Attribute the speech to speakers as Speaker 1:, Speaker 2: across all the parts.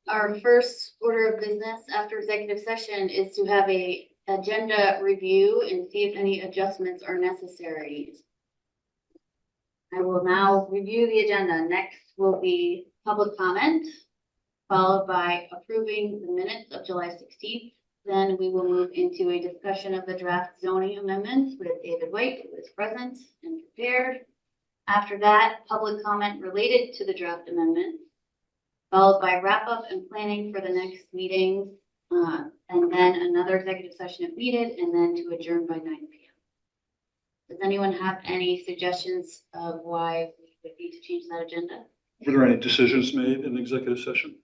Speaker 1: Our first order of business after executive session is to have a agenda review and see if any adjustments are necessary. I will now review the agenda. Next will be public comment, followed by approving the minutes of July 16th. Then we will move into a discussion of the draft zoning amendments with David White, who is present and prepared. After that, public comment related to the draft amendment, followed by wrap up and planning for the next meeting, and then another executive session if needed, and then to adjourn by 9 p.m. Does anyone have any suggestions of why we would need to change that agenda?
Speaker 2: Were there any decisions made in the executive session?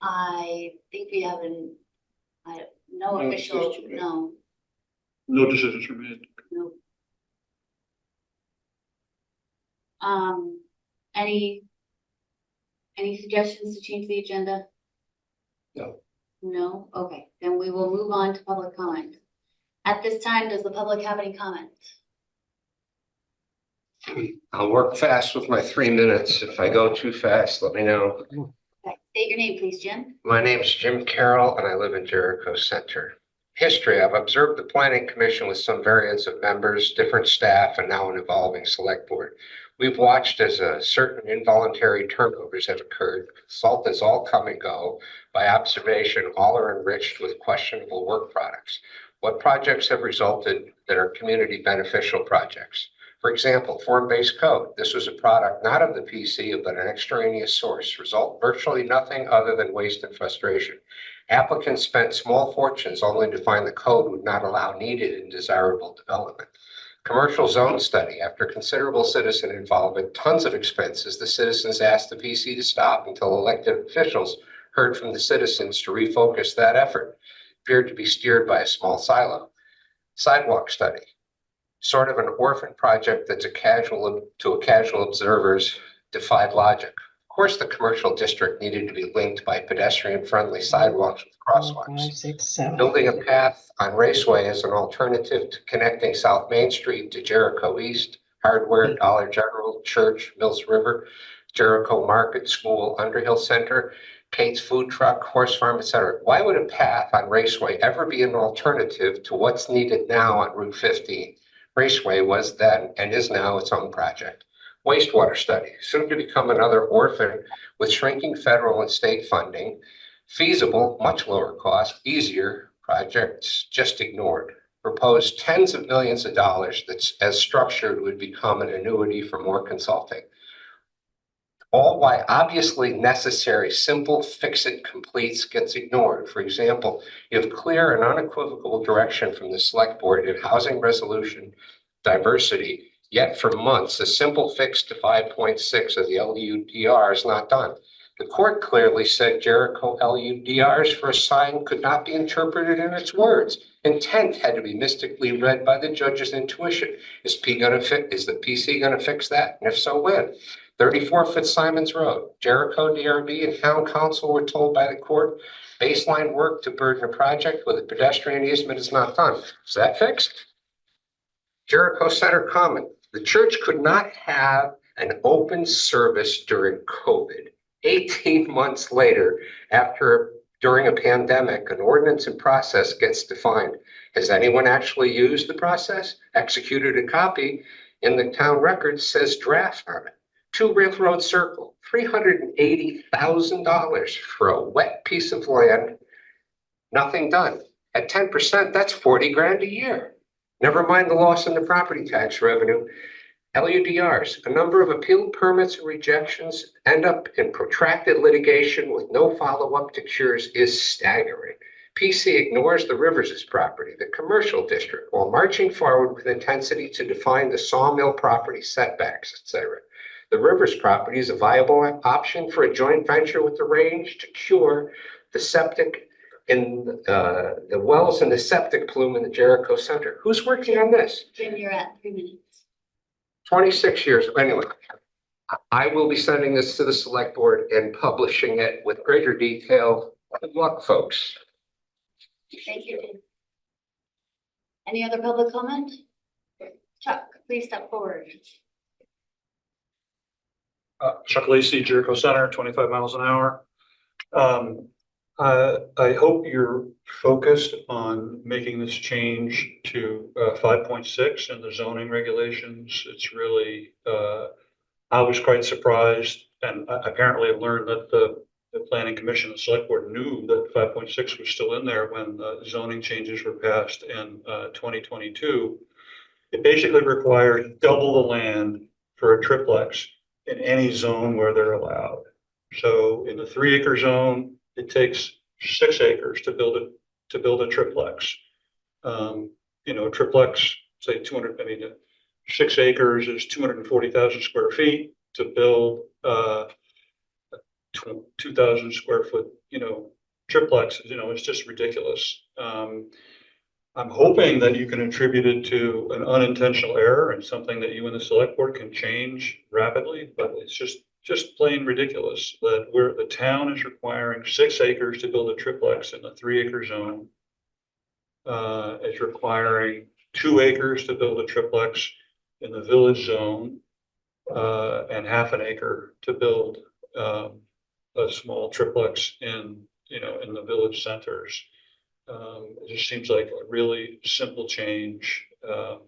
Speaker 1: I think we have no official, no.
Speaker 2: No decisions were made.
Speaker 1: No. Any suggestions to change the agenda?
Speaker 2: No.
Speaker 1: No? Okay, then we will move on to public comment. At this time, does the public have any comments?
Speaker 3: I'll work fast with my 3 minutes. If I go too fast, let me know.
Speaker 1: Okay, state your name, please, Jim.
Speaker 3: My name's Jim Carroll and I live in Jericho Center. History, I've observed the Planning Commission with some variance of members, different staff, and now an evolving select board. We've watched as certain involuntary turnovers have occurred. Consultants all come and go. By observation, all are enriched with questionable work products. What projects have resulted that are community beneficial projects? For example, form-based code. This was a product not of the PC, but an extraneous source. Result virtually nothing other than waste and frustration. Applicants spent small fortunes only to find the code would not allow needed and desirable development. Commercial zone study. After considerable citizen involvement, tons of expenses, the citizens asked the PC to stop until elected officials heard from the citizens to refocus that effort. Appeared to be steered by a small silo. Sidewalk study. Sort of an orphan project that's to casual observers defied logic. Of course, the commercial district needed to be linked by pedestrian-friendly sidewalks with crosswalks.
Speaker 4: 5, 6, 7.
Speaker 3: Building a path on Raceway as an alternative to connecting South Main Street to Jericho East, Hardware, Dollar General, Church, Mills River, Jericho Market, School, Underhill Center, Kate's Food Truck, Horse Farm, etc. Why would a path on Raceway ever be an alternative to what's needed now on Route 15? Raceway was then and is now its own project. Wastewater study, soon to become another orphan with shrinking federal and state funding. Feasible, much lower cost, easier projects just ignored. Proposed tens of millions of dollars that's as structured would become an annuity for more consulting. All why obviously necessary, simple fix-it completes gets ignored. For example, you have clear and unequivocal direction from the select board in housing resolution diversity, yet for months, a simple fix to 5.6 of the LUDR is not done. The court clearly said Jericho LUDRs for a sign could not be interpreted in its words. Intent had to be mystically read by the judge's intuition. Is the PC going to fix that? And if so, when? 34 Fitzsimons Road, Jericho DRB and town council were told by the court baseline work to burden a project with a pedestrian easement is not done. Is that fixed? Jericho Center Common. The church could not have an open service during COVID. 18 months later, during a pandemic, an ordinance and process gets defined. Has anyone actually used the process? Executed a copy in the town records says draft on it. 2 Railroad Circle, $380,000 for a wet piece of land. Nothing done. At 10%, that's 40 grand a year. Never mind the loss in the property tax revenue. LUDRs, a number of appeal permits and rejections end up in protracted litigation with no follow-up to cures is staggering. PC ignores the Rivers' property, the commercial district, while marching forward with intensity to define the sawmill property setbacks, etc. The Rivers property is a viable option for a joint venture with the range to cure the septic in the wells and the septic plume in the Jericho Center. Who's working on this?
Speaker 1: Jim, you're at 3 minutes.
Speaker 3: 26 years. Anyway, I will be sending this to the select board and publishing it with greater detail. Good luck, folks.
Speaker 1: Thank you, Jim. Any other public comment? Chuck, please step forward.
Speaker 2: Chuck Lacey, Jericho Center, 25 miles an hour. I hope you're focused on making this change to 5.6 in the zoning regulations. It's really, I was quite surprised, and apparently I've learned that the planning commission and select board knew that 5.6 was still in there when the zoning changes were passed in 2022. It basically requires double the land for a triplex in any zone where they're allowed. So in the 3 acre zone, it takes 6 acres to build a triplex. A triplex, say 200, 6 acres is 240,000 square feet to build 2,000 square foot, triplex, it's just ridiculous. I'm hoping that you can attribute it to an unintentional error and something that you and the select board can change rapidly, but it's just plain ridiculous that the town is requiring 6 acres to build a triplex in the 3 acre zone. Is requiring 2 acres to build a triplex in the village zone, and half an acre to build, a small triplex in the village centers. It just seems like a really simple change, that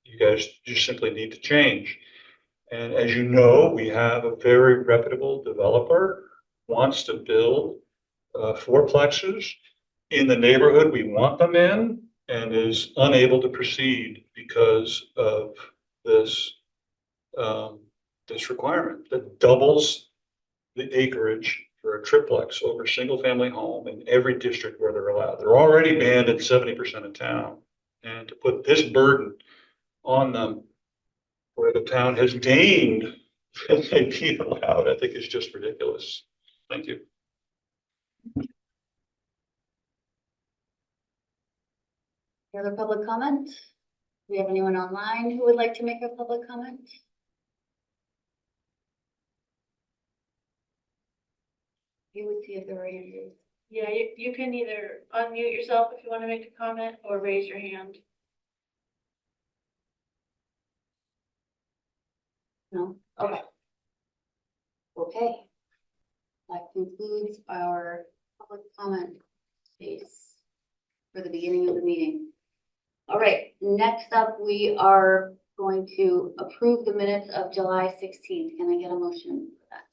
Speaker 2: you guys just simply need to change. And as you know, we have a very reputable developer wants to build fourplexes in the neighborhood we want them in and is unable to proceed because of this this requirement that doubles the acreage for a triplex over a single family home in every district where they're allowed. They're already banned in 70% of town. And to put this burden on them where the town has deigned that they be allowed, I think is just ridiculous. Thank you.
Speaker 1: Any other public comment? Do we have anyone online who would like to make a public comment? You would see if there were any.
Speaker 4: Yeah, you can either unmute yourself if you want to make a comment or raise your hand.
Speaker 1: No? Okay. Okay. That concludes our public comment space for the beginning of the meeting. All right, next up, we are going to approve the minutes of July 16th. Can I get a motion for that?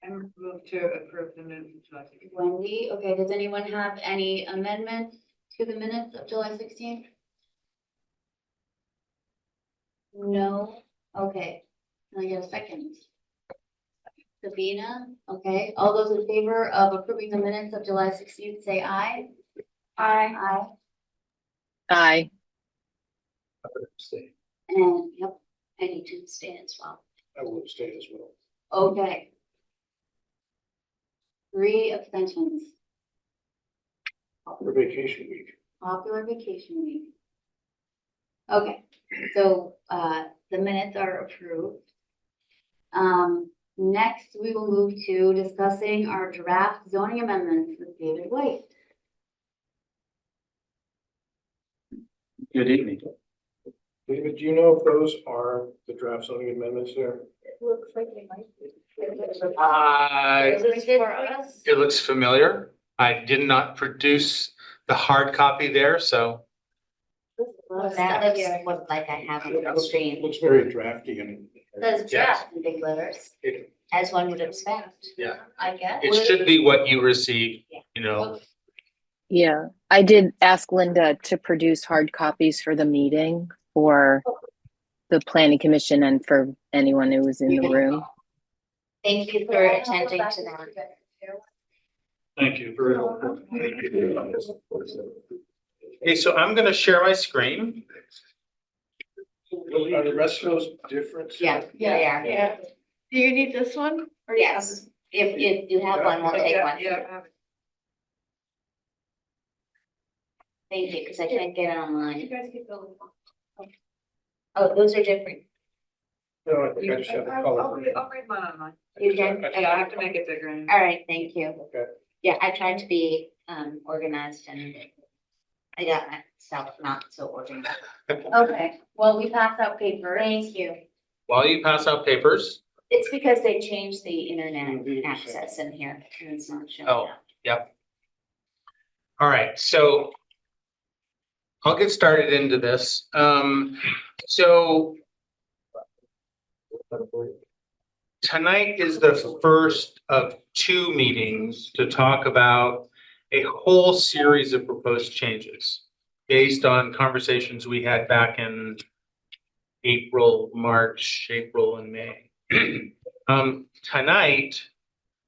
Speaker 5: I move to approve the minutes.
Speaker 1: Wendy, okay, does anyone have any amendments to the minutes of July 16th? No? Okay. Can I get a second? Sabina, okay, all those in favor of approving the minutes of July 16th, say aye.
Speaker 4: Aye.
Speaker 1: Aye.
Speaker 6: Aye.
Speaker 1: And, yep, I need to abstain as well.
Speaker 2: I will abstain as well.
Speaker 1: Okay. 3 abstentions.
Speaker 2: For vacation week.
Speaker 1: Popular vacation week. Okay, so, the minutes are approved. Next, we will move to discussing our draft zoning amendments with David White.
Speaker 2: Good evening.
Speaker 7: David, do you know if those are the draft zoning amendments there?
Speaker 4: It looks like they might be.
Speaker 5: Is
Speaker 4: Is this for us?
Speaker 5: It looks familiar. I did not produce the hard copy there, so
Speaker 1: Well,
Speaker 8: That
Speaker 1: that
Speaker 8: looks what like I have on the screen,
Speaker 7: Looks very drafty and.
Speaker 1: says draft in big letters,
Speaker 8: as one would expect.
Speaker 1: I guess.
Speaker 5: it should be what you received,
Speaker 6: Yeah, I did ask Linda to produce hard copies for the meeting for the planning commission and for anyone who was in the room.
Speaker 8: Thank you for attending to that.
Speaker 2: Thank you, very helpful.
Speaker 5: Okay, so I'm gonna share my screen.
Speaker 7: Are the rest of those different?
Speaker 8: Yeah, they are.
Speaker 4: Yeah. Do you need this one? Or you have
Speaker 8: Yes, if you have one, we'll take one. Thank you, because I can't get it
Speaker 4: You
Speaker 8: online.
Speaker 4: guys keep going.
Speaker 8: Oh, those are different.
Speaker 7: No, I think I just have the color.
Speaker 5: I'll read mine online.
Speaker 8: You can?
Speaker 5: Yeah, I have to make it bigger.
Speaker 8: All right, thank you.
Speaker 7: Okay.
Speaker 8: Yeah, I tried to be organized and I got myself not so organized.
Speaker 1: Okay, well, we passed out papers.
Speaker 8: Thank you.
Speaker 5: While you pass out papers,
Speaker 8: It's because they changed the internet access in here and it's not showing
Speaker 5: Oh.
Speaker 8: up.
Speaker 5: Yep. All right, so I'll get started into this. So tonight is the first of two meetings to talk about a whole series of proposed changes based on conversations we had back in April and May. Tonight,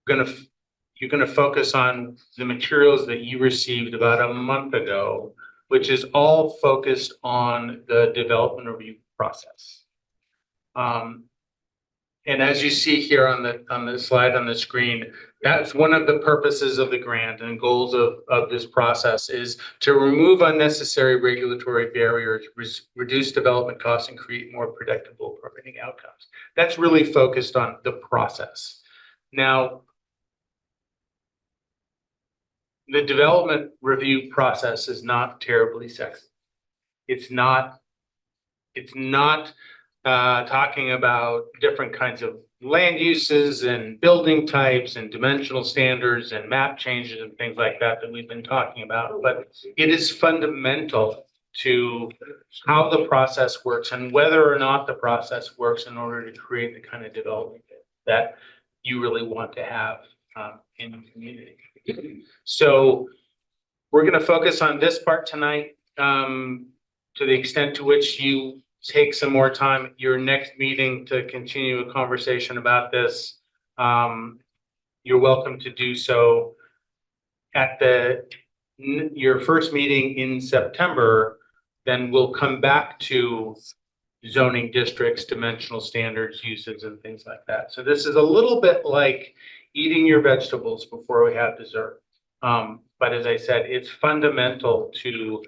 Speaker 5: you're gonna focus on the materials that you received about a month ago, which is all focused on the development review process. And as you see here on the slide on the screen, that's one of the purposes of the grant and goals of this process is to remove unnecessary regulatory barriers, reduce development costs, and create more predictable permitting outcomes. That's really focused on the process. Now, the development review process is not terribly sexy. It's not talking about different kinds of land uses and building types and dimensional standards and map changes and things like that we've been talking about. But it is fundamental to how the process works and whether or not the process works in order to create the kind of development that you really want to have in the community. So we're going to focus on this part tonight to the extent to which you take some more time at your next meeting to continue a conversation about this. You're welcome to do so at your first meeting in September. Then we'll come back to zoning districts, dimensional standards, uses, and things like that. So this is a little bit like eating your vegetables before we have dessert. But as I said, it's fundamental to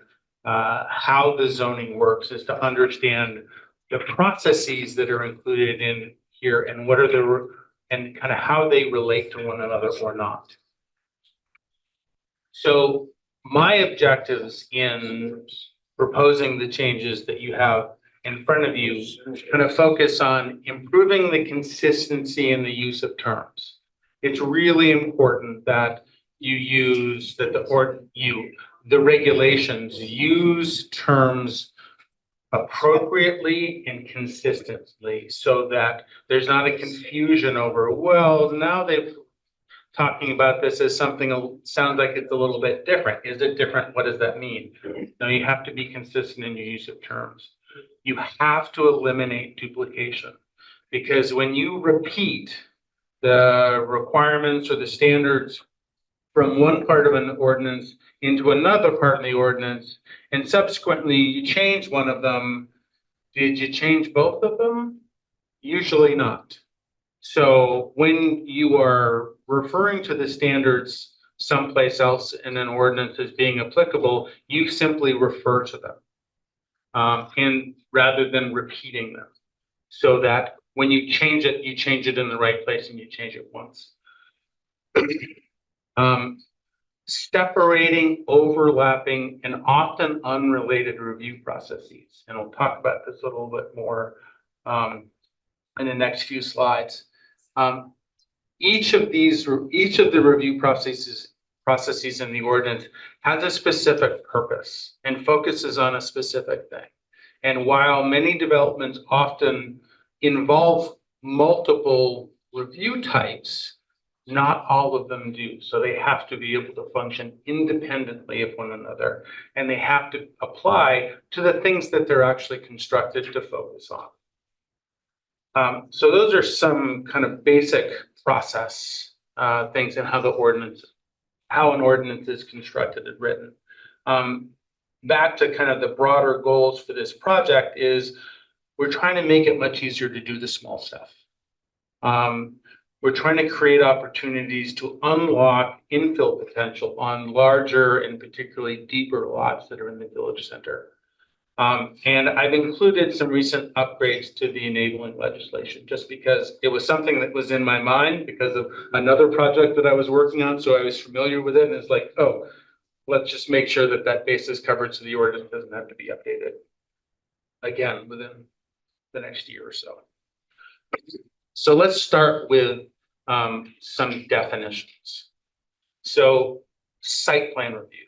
Speaker 5: how the zoning works is to understand the processes that are included in here and what are and kind of how they relate to one another or not. So my objectives in proposing the changes that you have in front of you kind of focus on improving the consistency in the use of terms. It's really important that you use that the regulations use terms appropriately and consistently so that there's not a confusion over, well, now they've talking about this as something sounds like it's a little bit different. Is it different? What does that mean? No, you have to be consistent in your use of terms. You have to eliminate duplication because when you repeat the requirements or the standards from one part of an ordinance into another part of the ordinance, and subsequently you change one of them, did you change both of them? Usually not. So when you are referring to the standards someplace else in an ordinance as being applicable, you simply refer to them and rather than repeating them so that when you change it in the right place and you change it once. Separating, overlapping, and often unrelated review processes. And I'll talk about this a little bit more in the next few slides. Each of the review processes in the ordinance has a specific purpose and focuses on a specific thing. And while many developments often involve multiple review types, not all of them do. So they have to be able to function independently of one another, and they have to apply to the things that they're actually constructed to focus on. So those are some kind of basic process things and how an ordinance is constructed and written. Back to kind of the broader goals for this project is we're trying to make it much easier to do the small stuff. We're trying to create opportunities to unlock infill potential on larger and particularly deeper lots that are in the village center. And I've included some recent upgrades to the enabling legislation just because it was something that was in my mind because of another project that I was working on. So I was familiar with it and it's like, oh, let's just make sure that that base is covered so the ordinance doesn't have to be updated again within the next year or so. So let's start with some definitions. So site plan review.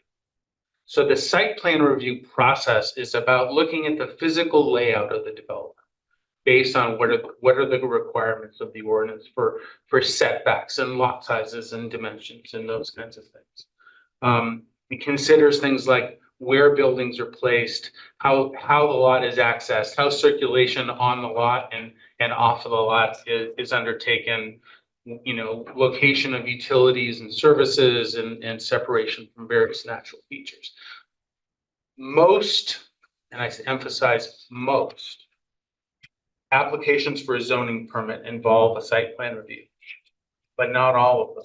Speaker 5: So the site plan review process is about looking at the physical layout of the development based on what are the requirements of the ordinance for setbacks and lot sizes and dimensions and those kinds of things. It considers things like where buildings are placed, how the lot is accessed, how circulation on the lot and off of the lot is undertaken, location of utilities and services and separation from various natural features. Most, and I emphasize most, applications for a zoning permit involve a site plan review, but not all of them.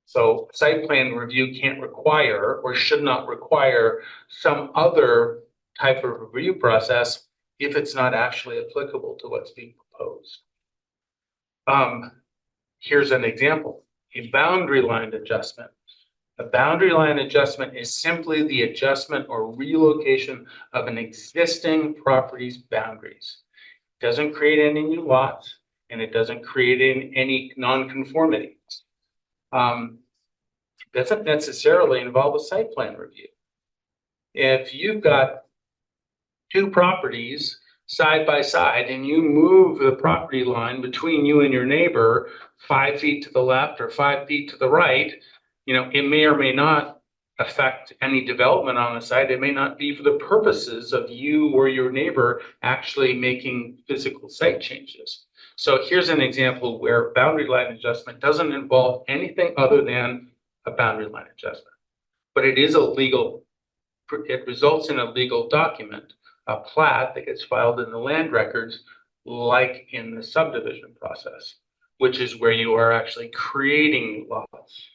Speaker 5: So site plan review can't require or should not require some other type of review process if it's not actually applicable to what's being proposed. Here's an example, a boundary line adjustment. A boundary line adjustment is simply the adjustment or relocation of an existing property's boundaries. It doesn't create any new lots and it doesn't create any nonconformity. Doesn't necessarily involve a site plan review. If you've got two properties side by side and you move the property line between you and your neighbor 5 feet to the left or 5 feet to the right, it may or may not affect any development on the site. It may not be for the purposes of you or your neighbor actually making physical site changes. So here's an example where boundary line adjustment doesn't involve anything other than a boundary line adjustment, but it results in a legal document, a plat that gets filed in the land records, like in the subdivision process, which is where you are actually creating lots.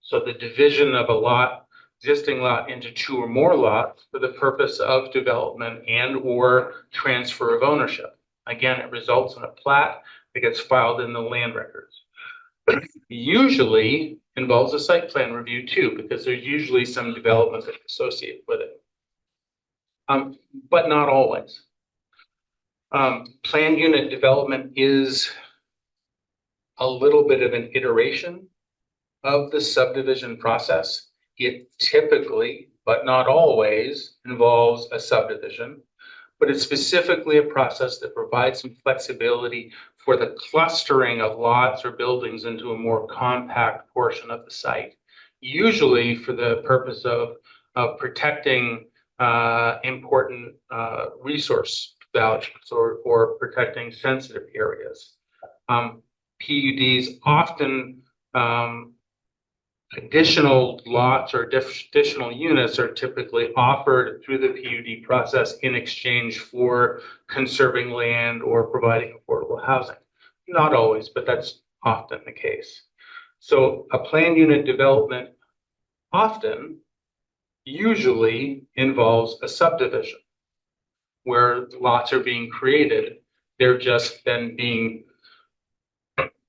Speaker 5: So the division of a existing lot into two or more lots for the purpose of development and or transfer of ownership. Again, it results in a plat that gets filed in the land records. Usually involves a site plan review too, because there's usually some development associated with it. But not always. Planned unit development is a little bit of an iteration of the subdivision process. It typically, but not always, involves a subdivision, but it's specifically a process that provides some flexibility for the clustering of lots or buildings into a more compact portion of the site, usually for the purpose of protecting important resource values or protecting sensitive areas. PUDs often additional lots or additional units are typically offered through the PUD process in exchange for conserving land or providing affordable housing. Not always, but that's often the case. So a planned unit development usually involves a subdivision where lots are being created. They're just then being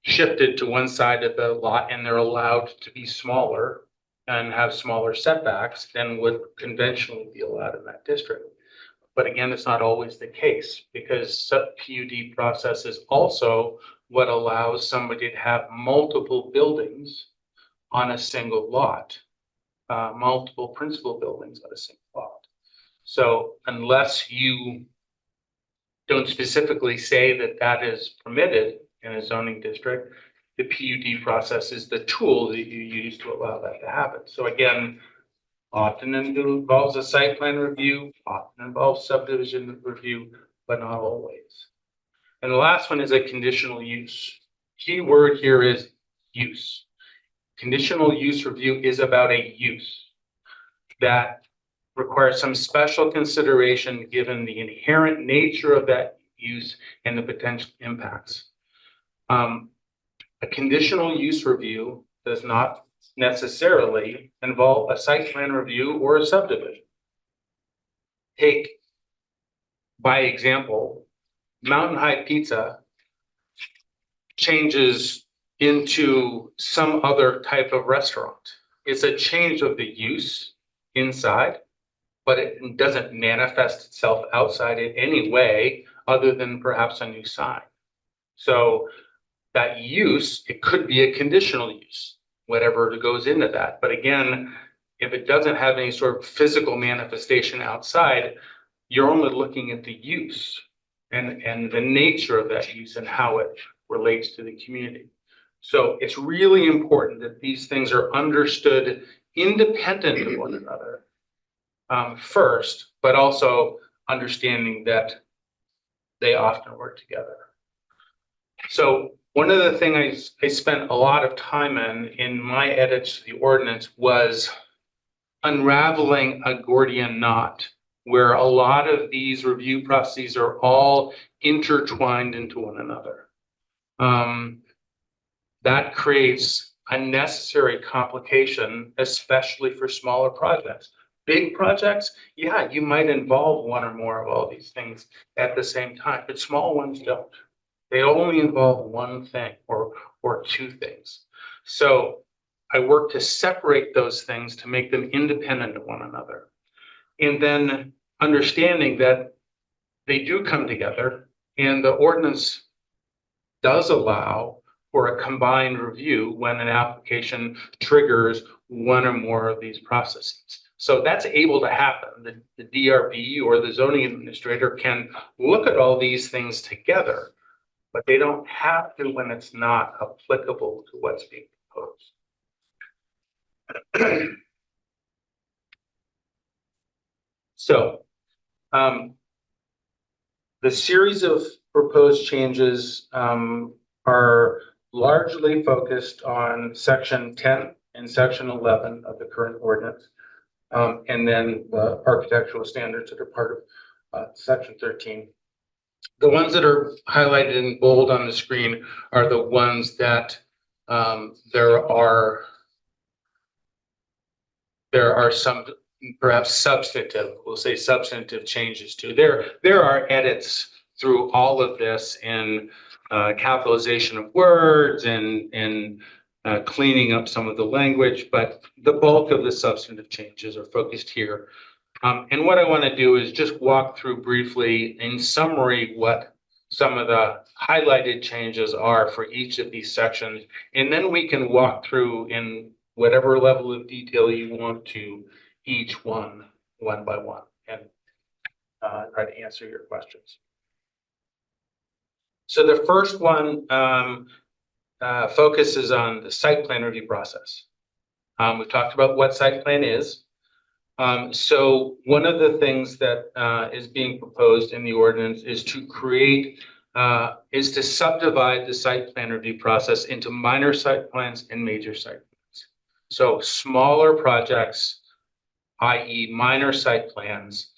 Speaker 5: shifted to one side of the lot and they're allowed to be smaller and have smaller setbacks than would conventionally be allowed in that district. But again, it's not always the case because PUD process is also what allows somebody to have multiple buildings on a single lot, multiple principal buildings on a single lot. So unless you don't specifically say that that is permitted in a zoning district, the PUD process is the tool that you use to allow that to happen. So again, often it involves a site plan review, often involves subdivision review, but not always. And the last one is a conditional use. Key word here is use. Conditional use review is about a use that requires some special consideration given the inherent nature of that use and the potential impacts. A conditional use review does not necessarily involve a site plan review or a subdivision. Take, by example, Mountain High Pizza changes into some other type of restaurant. It's a change of the use inside, but it doesn't manifest itself outside in any way other than perhaps a new sign. So that use, it could be a conditional use, whatever goes into that. But again, if it doesn't have any sort of physical manifestation outside, you're only looking at the use and the nature of that use and how it relates to the community. So it's really important that these things are understood independent of one another first, but also understanding that they often work together. So one of the things I spent a lot of time in my edits to the ordinance was unraveling a Gordian knot, where a lot of these review processes are all intertwined into one another. That creates unnecessary complication, especially for smaller projects. Big projects, yeah, you might involve one or more of all these things at the same time, but small ones don't. They only involve one thing or two things. So I work to separate those things to make them independent of one another. And then understanding that they do come together, and the ordinance does allow for a combined review when an application triggers one or more of these processes. So that's able to happen. The DRB or the zoning administrator can look at all these things together, but they don't have to when it's not applicable to what's being proposed. So the series of proposed changes are largely focused on section 10 and section 11 of the current ordinance, and then the architectural standards that are part of section 13. The ones that are highlighted in bold on the screen are the ones that there are some perhaps substantive, we'll say substantive changes to. There are edits through all of this in capitalization of words and cleaning up some of the language, but the bulk of the substantive changes are focused here. And what I want to do is just walk through briefly in summary what some of the highlighted changes are for each of these sections, and then we can walk through in whatever level of detail you want to each one by one, and try to answer your questions. So the first one focuses on the site plan review process. We've talked about what site plan is. So one of the things that is being proposed in the ordinance is to subdivide the site plan review process into minor site plans and major site plans. So smaller projects, i.e. minor site plans,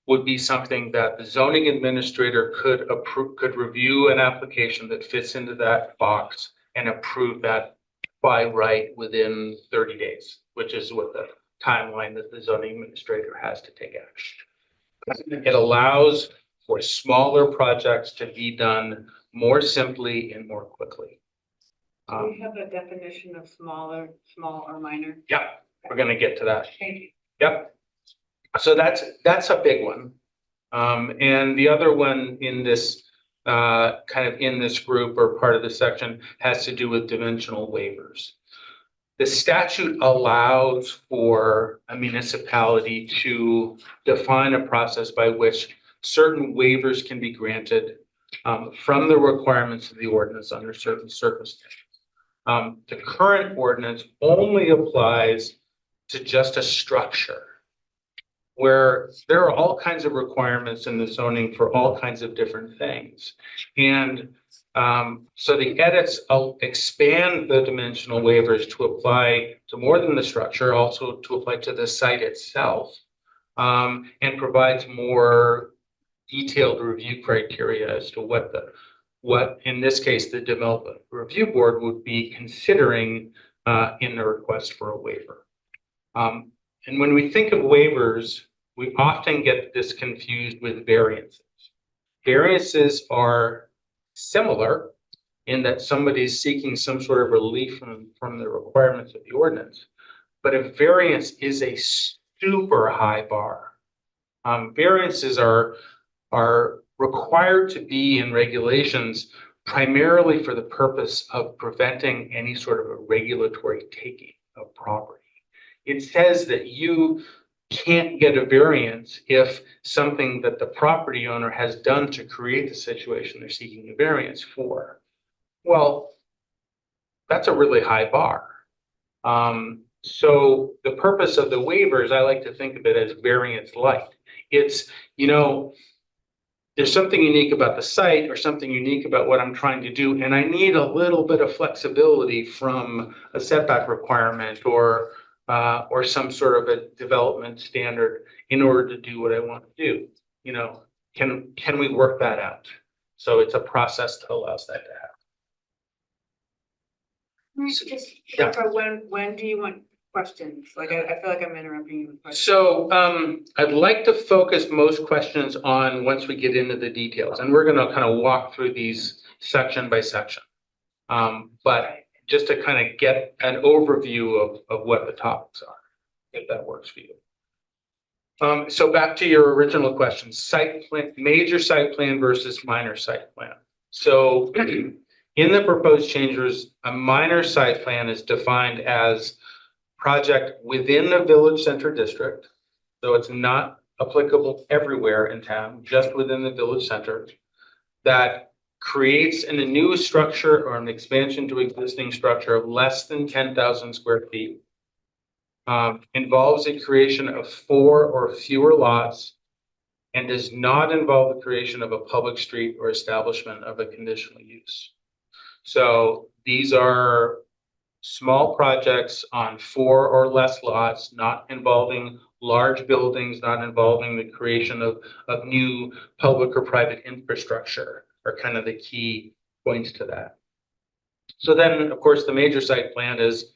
Speaker 5: would be something that the zoning administrator could review an application that fits into that box and approve that by right within 30 days, which is what the timeline that the zoning administrator has to take action. It allows for smaller projects to be done more simply and more quickly.
Speaker 9: Do we have a definition of small or minor?
Speaker 5: Yeah, we're going to get to that.
Speaker 9: Thank you.
Speaker 5: Yep. So that's a big one. And the other one in this kind of in this group or part of the section has to do with dimensional waivers. The statute allows for a municipality to define a process by which certain waivers can be granted from the requirements of the ordinance under certain circumstances. The current ordinance only applies to just a structure, where there are all kinds of requirements in the zoning for all kinds of different things. And so the edits expand the dimensional waivers to apply to more than the structure, also to apply to the site itself, and provides more detailed review criteria as to what in this case the development review board would be considering in the request for a waiver. And when we think of waivers, we often get this confused with variances. Variances are similar in that somebody's seeking some sort of relief from the requirements of the ordinance, but a variance is a super high bar. Variances are required to be in regulations primarily for the purpose of preventing any sort of a regulatory taking of property. It says that you can't get a variance if something that the property owner has done to create the situation they're seeking a variance for. Well, that's a really high bar. So the purpose of the waivers, I like to think of it as variance light. It's, there's something unique about the site or something unique about what I'm trying to do, and I need a little bit of flexibility from a setback requirement or some sort of a development standard in order to do what I want to do. Can we work that out? So it's a process that allows that to happen.
Speaker 9: Just
Speaker 5: Yeah.
Speaker 9: for when do you want questions? Like, I feel like I'm interrupting you with questions.
Speaker 5: So I'd like to focus most questions on once we get into the details, and we're going to kind of walk through these section by section. But just to kind of get an overview of what the topics are, if that works for you. So back to your original question, site plan, major site plan versus minor site plan. So in the proposed changes, a minor site plan is defined as project within the village center district. So it's not applicable everywhere in town, just within the village center, that creates a new structure or an expansion to existing structure of less than 10,000 square feet. Involves the creation of 4 or fewer lots and does not involve the creation of a public street or establishment of a conditional use. So these are small projects on 4 or less lots, not involving large buildings, not involving the creation of new public or private infrastructure are kind of the key points to that. So then, of course, the major site plan is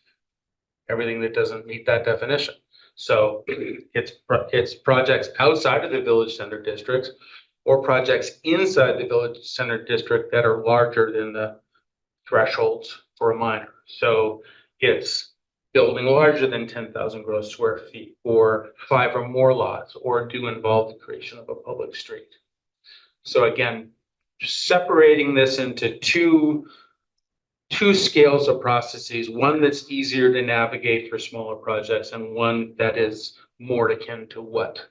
Speaker 5: everything that doesn't meet that definition. So it's projects outside of the village center districts or projects inside the village center district that are larger than the thresholds for a minor. So it's building larger than 10,000 gross square feet or 5 or more lots or do involve the creation of a public street. So again, separating this into two scales of processes, one that's easier to navigate for smaller projects and one that is more akin to what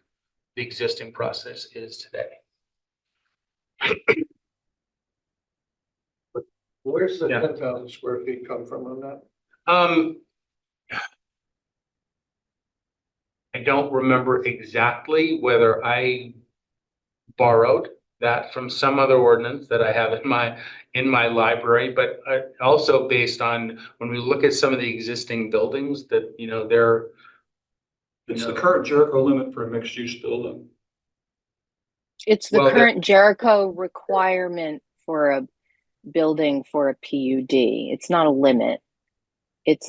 Speaker 5: the existing process is today.
Speaker 7: Where's the
Speaker 5: Yeah.
Speaker 7: 10,000 square feet come from on that?
Speaker 5: I don't remember exactly whether I borrowed that from some other ordinance that I have in my library, but also based on when we look at some of the existing buildings that, they're.
Speaker 2: It's the current Jericho limit for a mixed-use building.
Speaker 6: It's the
Speaker 5: Well,
Speaker 6: current Jericho requirement for a building for a PUD. It's not a limit. It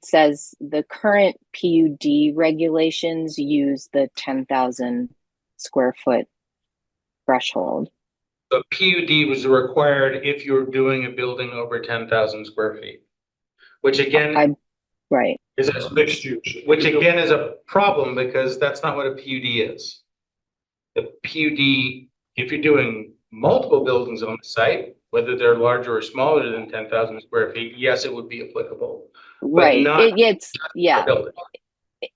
Speaker 6: says the current PUD regulations use the 10,000 square foot threshold.
Speaker 5: The PUD was required if you're doing a building over 10,000 square feet, which again.
Speaker 6: Right.
Speaker 2: It's mixed use.
Speaker 5: Which again is a problem because that's not what a PUD is. The PUD, if you're doing multiple buildings on the site, whether they're larger or smaller than 10,000 square feet, yes, it would be applicable.
Speaker 6: Right.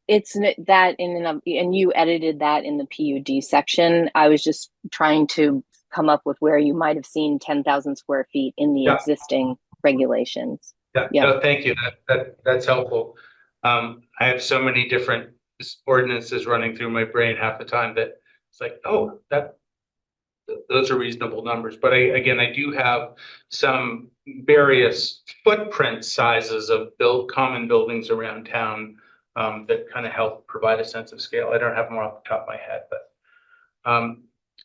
Speaker 6: It's that and you edited that in the PUD section. I was just trying to come up with where you might have seen 10,000 square feet in the existing regulations.
Speaker 5: Yeah. No, thank you. That's helpful. I have so many different ordinances running through my brain half the time that it's like, oh, those are reasonable numbers. But I do have some various footprint sizes of common buildings around town that kind of help provide a sense of scale. I don't have them off the top of my head, but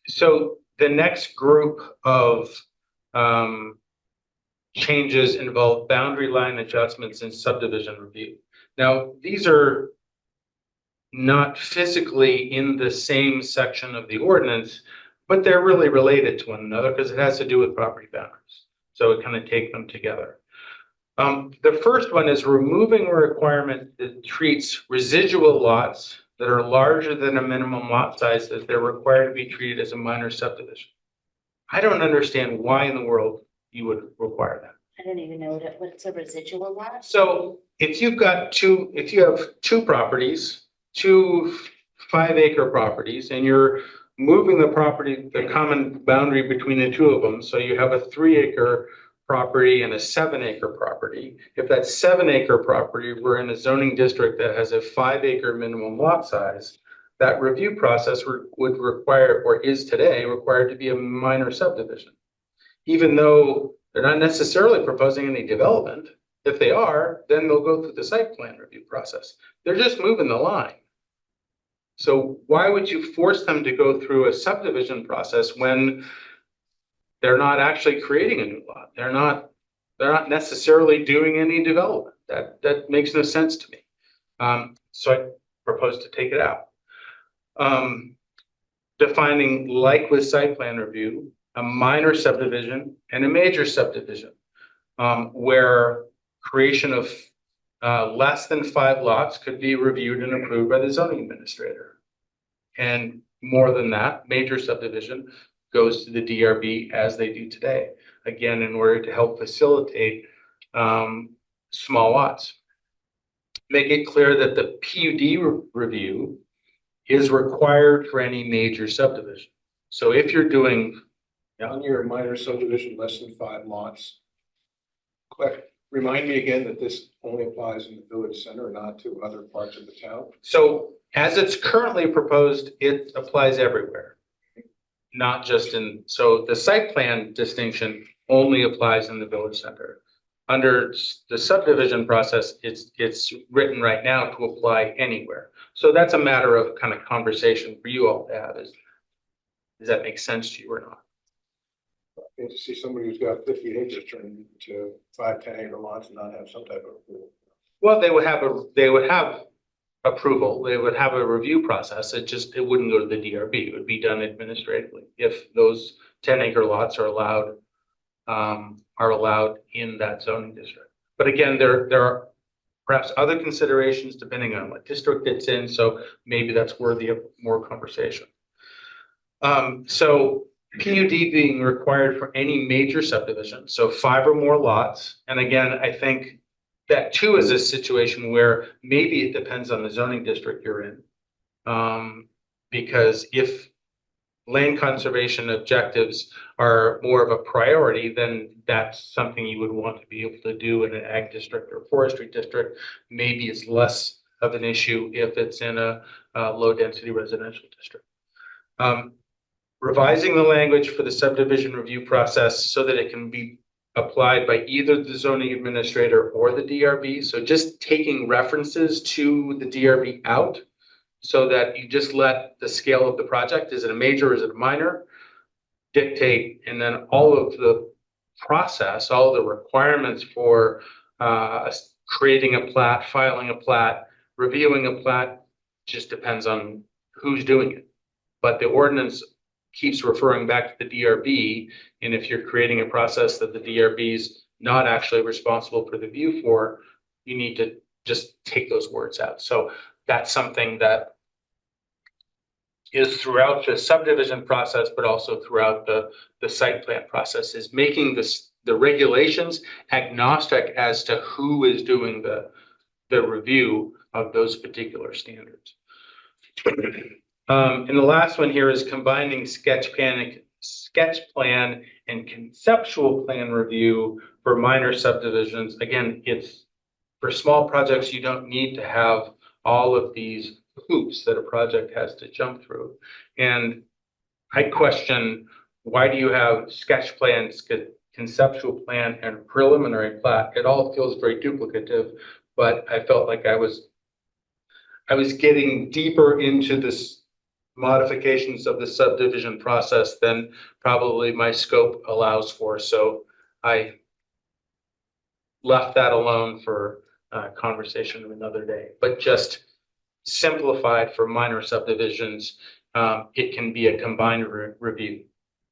Speaker 5: so the next group of changes involve boundary line adjustments and subdivision review. Now, these are not physically in the same section of the ordinance, but they're really related to one another because it has to do with property boundaries. So it kind of take them together. The first one is removing a requirement that treats residual lots that are larger than a minimum lot size as they're required to be treated as a minor subdivision. I don't understand why in the world you would require that.
Speaker 8: I don't even know what's a residual lot.
Speaker 5: So if you have two properties, two 5-acre properties, and you're moving the common boundary between the two of them, so you have a 3-acre property and a 7-acre property. If that 7-acre property were in a zoning district that has a 5-acre minimum lot size, that review process would require, or is today required, to be a minor subdivision. Even though they're not necessarily proposing any development. If they are, then they'll go through the site plan review process. They're just moving the line. So why would you force them to go through a subdivision process when they're not actually creating a new lot? They're not necessarily doing any development. That makes no sense to me. So I propose to take it out. Defining, like with site plan review, a minor subdivision and a major subdivision, where creation of less than 5 lots could be reviewed and approved by the zoning administrator. And more than that, major subdivision goes to the DRB as they do today. Again, in order to help facilitate small lots. Make it clear that the PUD review is required for any major subdivision. So if you're doing
Speaker 7: On your minor subdivision, less than 5 lots. Quick, remind me again that this only applies in the village center, not to other parts of the town.
Speaker 5: So as it's currently proposed, it applies everywhere. Not just so the site plan distinction only applies in the village center. Under the subdivision process, it's written right now to apply anywhere. So that's a matter of kind of conversation for you all to have is, does that make sense to you or not?
Speaker 7: And to see somebody who's got 50 acres turned into 5, 10-acre lots and not have some type of approval.
Speaker 5: Well, they would have approval, they would have a review process. It wouldn't go to the DRB. It would be done administratively if those 10-acre lots are allowed in that zoning district. But again, there are perhaps other considerations depending on what district it's in. So maybe that's worthy of more conversation. So PUD being required for any major subdivision, so 5 or more lots. And again, I think that too is a situation where maybe it depends on the zoning district you're in. Because if land conservation objectives are more of a priority, then that's something you would want to be able to do in an ag district or forestry district. Maybe it's less of an issue if it's in a low density residential district. Revising the language for the subdivision review process so that it can be applied by either the zoning administrator or the DRB. So just taking references to the DRB out so that you just let the scale of the project, is it a major, is it a minor, dictate, and then all of the process, all the requirements for creating a plat, filing a plat, reviewing a plat, just depends on who's doing it. But the ordinance keeps referring back to the DRB, and if you're creating a process that the DRB is not actually responsible for the review for, you need to just take those words out. So that's something that is throughout the subdivision process, but also throughout the site plan process, is making the regulations agnostic as to who is doing the review of those particular standards. And the last one here is combining sketch plan and conceptual plan review for minor subdivisions. Again, it's for small projects, you don't need to have all of these hoops that a project has to jump through. And I question, why do you have sketch plan, conceptual plan, and preliminary plat? It all feels very duplicative, but I felt like I was getting deeper into this modifications of the subdivision process than probably my scope allows for. So I left that alone for conversation another day, but just simplified for minor subdivisions. It can be a combined review.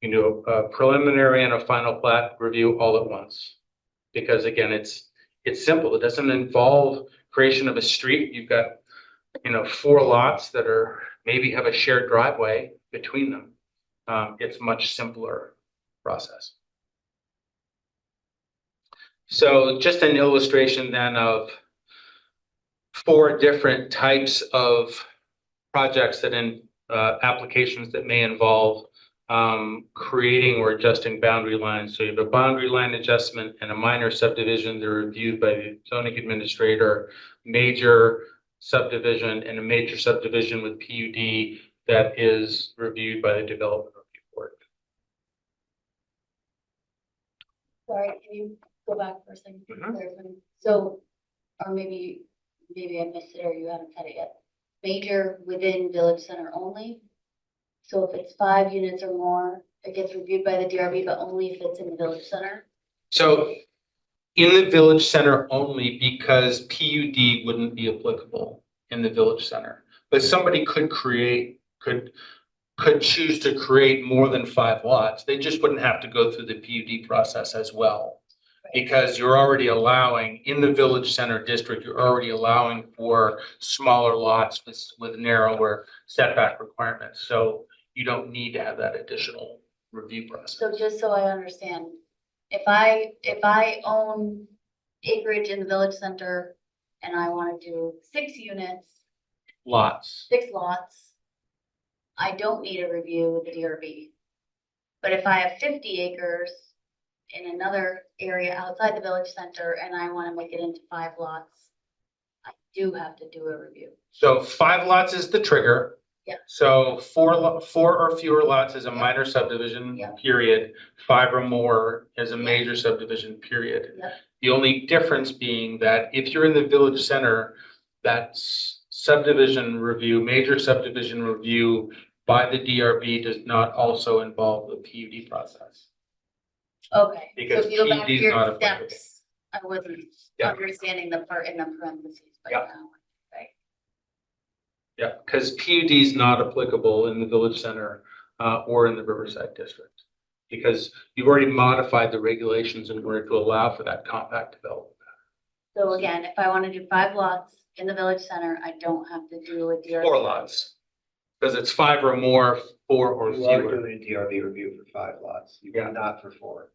Speaker 5: You can do a preliminary and a final plat review all at once. Because again, it's simple. It doesn't involve creation of a street. You've got 4 lots that maybe have a shared driveway between them. It's much simpler process. So just an illustration then of 4 different types of projects that applications that may involve creating or adjusting boundary lines. So you have a boundary line adjustment and a minor subdivision. They're reviewed by the zoning administrator, major subdivision and a major subdivision with PUD that is reviewed by the development review board.
Speaker 1: Sorry, can you go back for a second?
Speaker 5: Mhm.
Speaker 1: So, or maybe I missed it or you haven't said it yet. Major within village center only? So if it's 5 units or more, it gets reviewed by the DRB, but only if it's in the village center?
Speaker 5: So in the village center only because PUD wouldn't be applicable in the village center. But somebody could choose to create more than 5 lots. They just wouldn't have to go through the PUD process as well. Because you're already allowing, in the village center district, you're already allowing for smaller lots with narrower setback requirements. So you don't need to have that additional review process.
Speaker 1: So just so I understand, if I own acreage in the village center and I want to do 6 units,
Speaker 5: Lots.
Speaker 1: 6 lots, I don't need a review with the DRB. But if I have 50 acres in another area outside the village center and I want to make it into 5 lots, I do have to do a review.
Speaker 5: So 5 lots is the trigger.
Speaker 1: Yeah.
Speaker 5: So 4 or fewer lots is a minor subdivision,
Speaker 1: Yeah.
Speaker 5: period. 5 or more is a
Speaker 1: Yeah.
Speaker 5: major subdivision, period.
Speaker 1: Yeah.
Speaker 5: The only difference being that if you're in the village center, that's subdivision review, major subdivision review by the DRB does not also involve the PUD process.
Speaker 1: Okay, so
Speaker 5: Because
Speaker 1: if you go back to
Speaker 5: PUD is
Speaker 1: your
Speaker 5: not applicable.
Speaker 1: steps, I wasn't
Speaker 5: Yeah.
Speaker 1: understanding the part in the parentheses, but
Speaker 5: Yeah.
Speaker 1: now, right?
Speaker 5: Yeah, because PUD is not applicable in the village center or in the Riverside district. Because you've already modified the regulations in order to allow for that compact development.
Speaker 1: So again, if I want to do 5 lots in the village center, I don't have to do a DRB.
Speaker 5: 4 lots. Because it's 5 or more, 4 or
Speaker 10: You are
Speaker 5: fewer.
Speaker 10: doing a DRB review for 5 lots. You
Speaker 5: Yeah.
Speaker 10: are not for 4.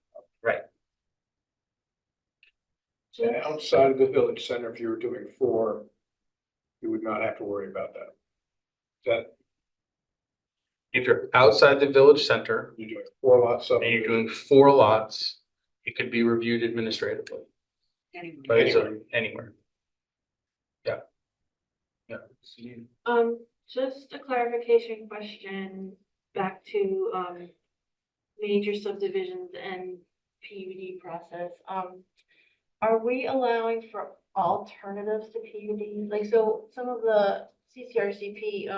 Speaker 7: And outside of the village center, if you were doing 4, you would not have to worry about that. Is that,
Speaker 5: If you're outside the village center
Speaker 7: you're doing 4 lots
Speaker 5: and you're
Speaker 7: subdivision?
Speaker 5: doing 4 lots, it could be reviewed administratively. By the zoning, anywhere. Yeah. Yeah.
Speaker 4: Just a clarification question back to, major subdivisions and PUD process. Are we allowing for alternatives to PUD? Like, so some of the CCRCP,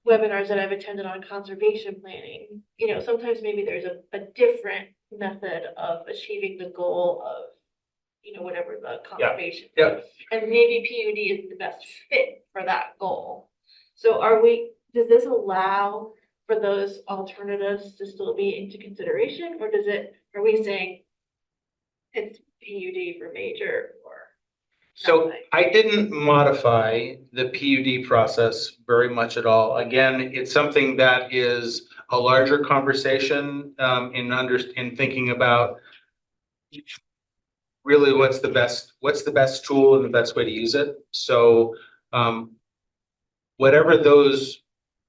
Speaker 4: webinars that I've attended on conservation planning, sometimes maybe there's a different method of achieving the goal of, whatever the conservation.
Speaker 5: Yeah.
Speaker 4: And maybe PUD is the best fit for that goal. So does this allow for those alternatives to still be into consideration, or are we saying it's PUD for major or?
Speaker 5: So
Speaker 4: nothing?
Speaker 5: I didn't modify the PUD process very much at all. Again, it's something that is a larger conversation in thinking about really what's the best tool and the best way to use it. So whatever those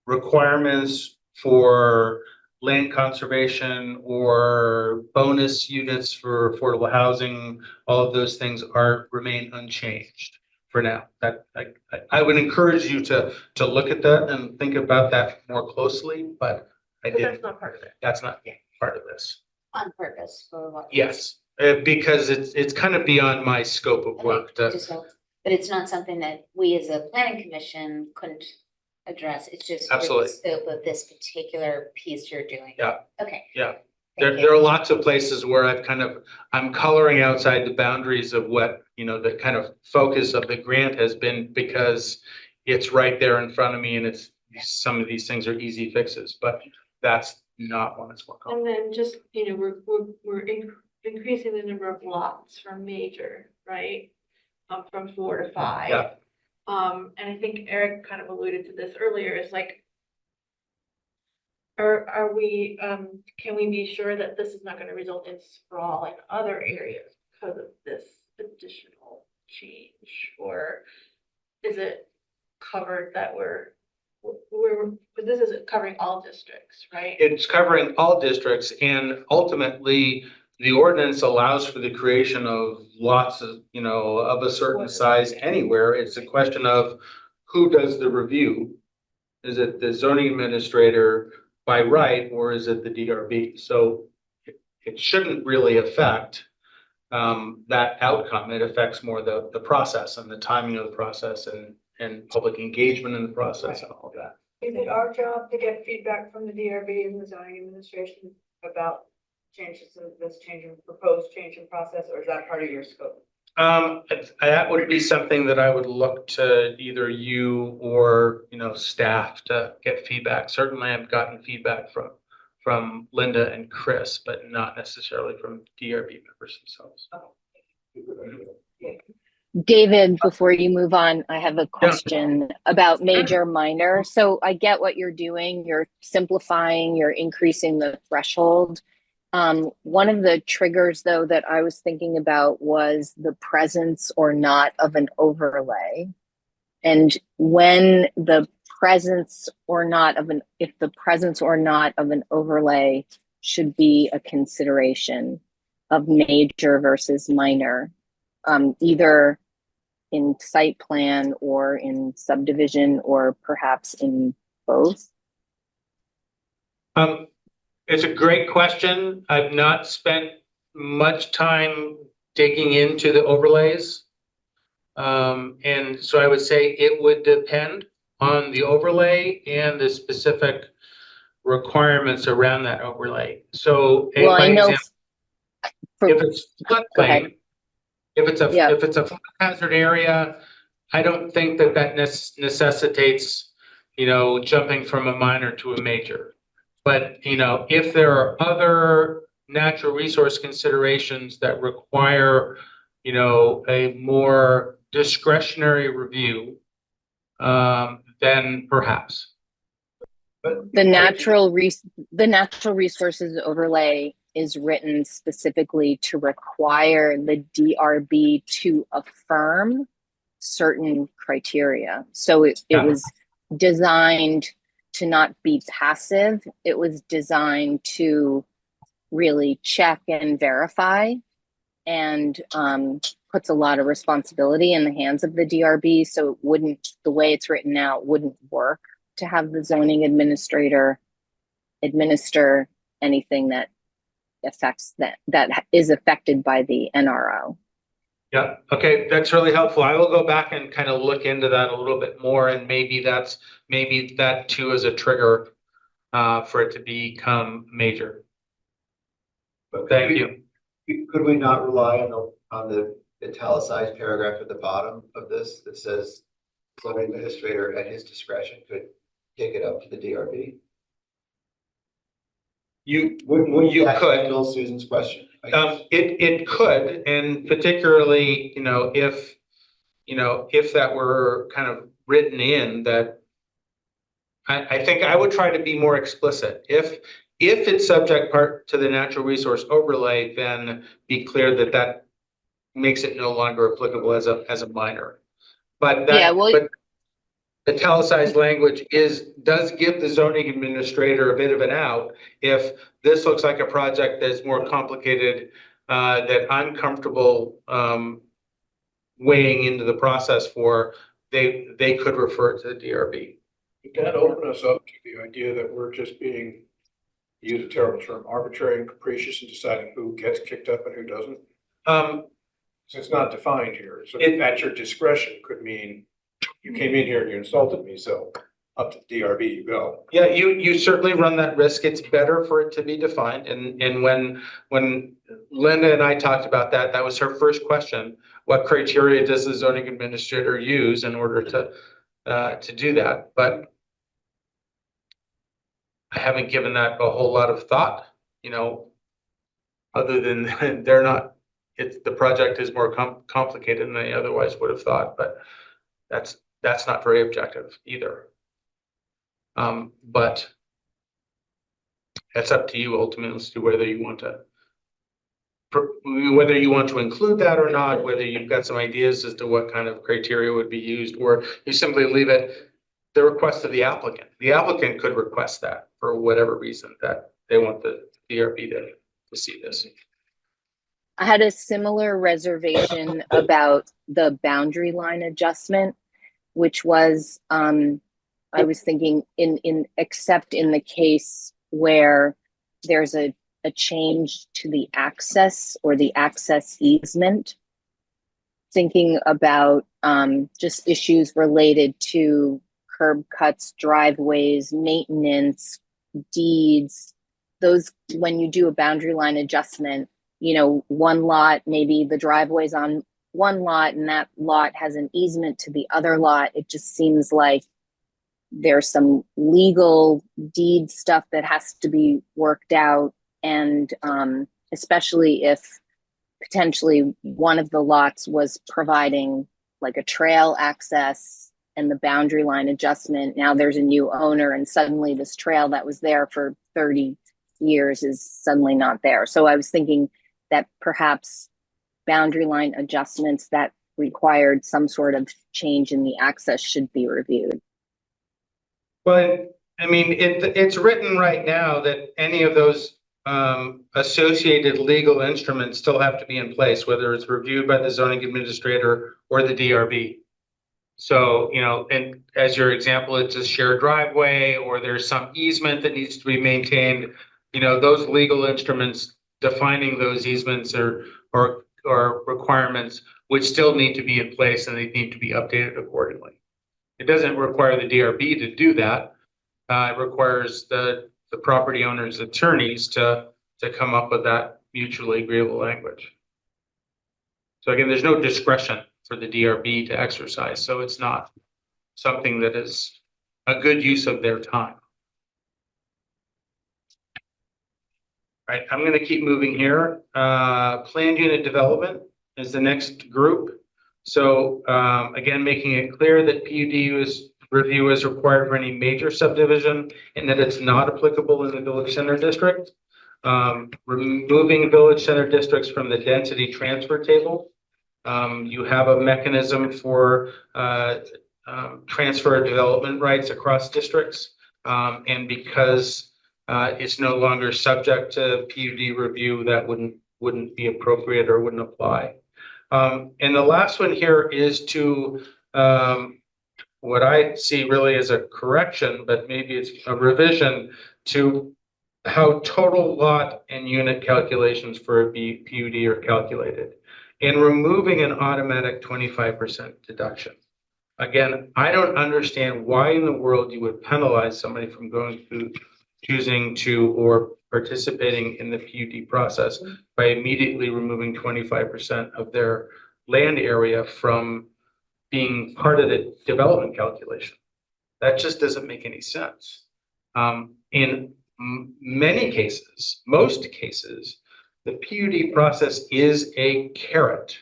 Speaker 5: requirements for land conservation or bonus units for affordable housing, all of those things remain unchanged for now. I would encourage you to look at that and think about that more closely, but
Speaker 4: That's not part of it.
Speaker 5: that's not part of this.
Speaker 8: On purpose for what?
Speaker 5: Yes, because it's kind of beyond my scope of work to.
Speaker 8: But it's not something that we as a planning commission couldn't address. It's just for the
Speaker 5: Absolutely.
Speaker 8: scope of this particular piece you're doing.
Speaker 5: Yeah.
Speaker 8: Okay.
Speaker 5: Yeah.
Speaker 8: Thank
Speaker 5: There are
Speaker 8: you.
Speaker 5: lots of places where I'm coloring outside the boundaries of what, the kind of focus of the grant has been, because it's right there in front of me and some of these things are easy fixes, but that's not one that's more
Speaker 4: And
Speaker 5: common.
Speaker 4: then just, we're increasing the number of lots from major, right? From 4 to 5.
Speaker 5: Yeah.
Speaker 4: And I think Eric kind of alluded to this earlier, is like, are we, can we be sure that this is not gonna result in sprawl in other areas because of this additional change? Or is it covered that but this is covering all districts, right?
Speaker 5: It's covering all districts, and ultimately, the ordinance allows for the creation of lots of, of a certain size anywhere. It's a question of who does the review. Is it the zoning administrator by right, or is it the DRB? So it shouldn't really affect that outcome. It affects more the process and the timing of the process and public engagement in the process and all that.
Speaker 9: Is it our job to get feedback from the DRB and the zoning administration about changes in this proposed change in process, or is that part of your scope?
Speaker 5: That would be something that I would look to either you or, staff to get feedback. Certainly I've gotten feedback from Linda and Chris, but not necessarily from DRB members themselves.
Speaker 6: David, before you move on, I have a question about major minor. So I get what you're doing. You're simplifying, you're increasing the threshold. One of the triggers, though, that I was thinking about was the presence or not of an overlay. And when the presence or not of if the presence or not of an overlay should be a consideration of major versus minor, either in site plan or in subdivision, or perhaps in both?
Speaker 5: It's a great question. I've not spent much time digging into the overlays. And so I would say it would depend on the overlay and the specific requirements around that overlay. So
Speaker 6: Well, I know
Speaker 5: if it's floodplain, if it's a flood hazard area, I don't think that necessitates, jumping from a minor to a major. But, if there are other natural resource considerations that require, a more discretionary review, then perhaps.
Speaker 10: But
Speaker 6: the natural resources overlay is written specifically to require the DRB to affirm certain criteria. So it was designed to not be passive. It was designed to really check and verify, and puts a lot of responsibility in the hands of the DRB. So it wouldn't, the way it's written now, wouldn't work to have the zoning administrator administer anything that affects that is affected by the NRO.
Speaker 5: Yeah, okay, that's really helpful. I will go back and kind of look into that a little bit more, and maybe that too is a trigger for it to become major.
Speaker 10: But
Speaker 5: Thank you.
Speaker 10: Could we not rely on the italicized paragraph at the bottom of this that says zoning administrator at his discretion could take it up to the DRB?
Speaker 5: You
Speaker 10: That
Speaker 5: could.
Speaker 10: handle Susan's question. I guess.
Speaker 5: It could, and particularly, if that were kind of written in, that I think I would try to be more explicit. If it's subject part to the natural resource overlay, then be clear that makes it no longer applicable as a minor. But but italicized language does give the zoning administrator a bit of an out. If this looks like a project that's more complicated, that I'm comfortable weighing into the process for, they could refer it to the DRB.
Speaker 7: Would that open us up to the idea that we're just being, use a terrible term, arbitrary and capricious in deciding who gets kicked up and who doesn't? So it's not defined here. So at your discretion could mean you came in here and you insulted me, so up to the DRB you go.
Speaker 5: Yeah, you certainly run that risk. It's better for it to be defined. And when Linda and I talked about that, that was her first question. What criteria does the zoning administrator use in order to do that? But I haven't given that a whole lot of thought, other than the project is more complicated than I otherwise would have thought, but that's not very objective either. But That's up to you ultimately as to whether you want to include that or not, whether you've got some ideas as to what kind of criteria would be used, or you simply leave it the request of the applicant. The applicant could request that for whatever reason that they want the DRB to see this.
Speaker 6: I had a similar reservation about the boundary line adjustment, which was, I was thinking except in the case where there's a change to the access or the access easement, thinking about just issues related to curb cuts, driveways, maintenance, deeds, those, when you do a boundary line adjustment, you know, one lot, maybe the driveway's on one lot and that lot has an easement to the other lot. It just seems like there's some legal deed stuff that has to be worked out. And especially if potentially one of the lots was providing like a trail access and the boundary line adjustment. Now there's a new owner and suddenly this trail that was there for 30 years is suddenly not there. So I was thinking that perhaps boundary line adjustments that required some sort of change in the access should be reviewed.
Speaker 5: Well, I mean, it's written right now that any of those associated legal instruments still have to be in place, whether it's reviewed by the zoning administrator or the DRB. So, you know, and as your example, it's a shared driveway or there's some easement that needs to be maintained. You know, those legal instruments defining those easements or requirements would still need to be in place and they need to be updated accordingly. It doesn't require the DRB to do that. It requires the property owner's attorneys to come up with that mutually agreeable language. So again, there's no discretion for the DRB to exercise, so it's not something that is a good use of their time. All right, I'm going to keep moving here. Planned unit development is the next group. So again, making it clear that PUD review is required for any major subdivision and that it's not applicable in the village center district. Removing village center districts from the density transfer table. You have a mechanism for transfer of development rights across districts. And because it's no longer subject to PUD review, that wouldn't be appropriate or wouldn't apply. And the last one here is to what I see really as a correction, but maybe it's a revision to how total lot and unit calculations for a PUD are calculated, and removing an automatic 25% deduction. Again, I don't understand why in the world you would penalize somebody from going through, choosing to, or participating in the PUD process by immediately removing 25% of their land area from being part of the development calculation. That just doesn't make any sense. In many cases, most cases, the PUD process is a carrot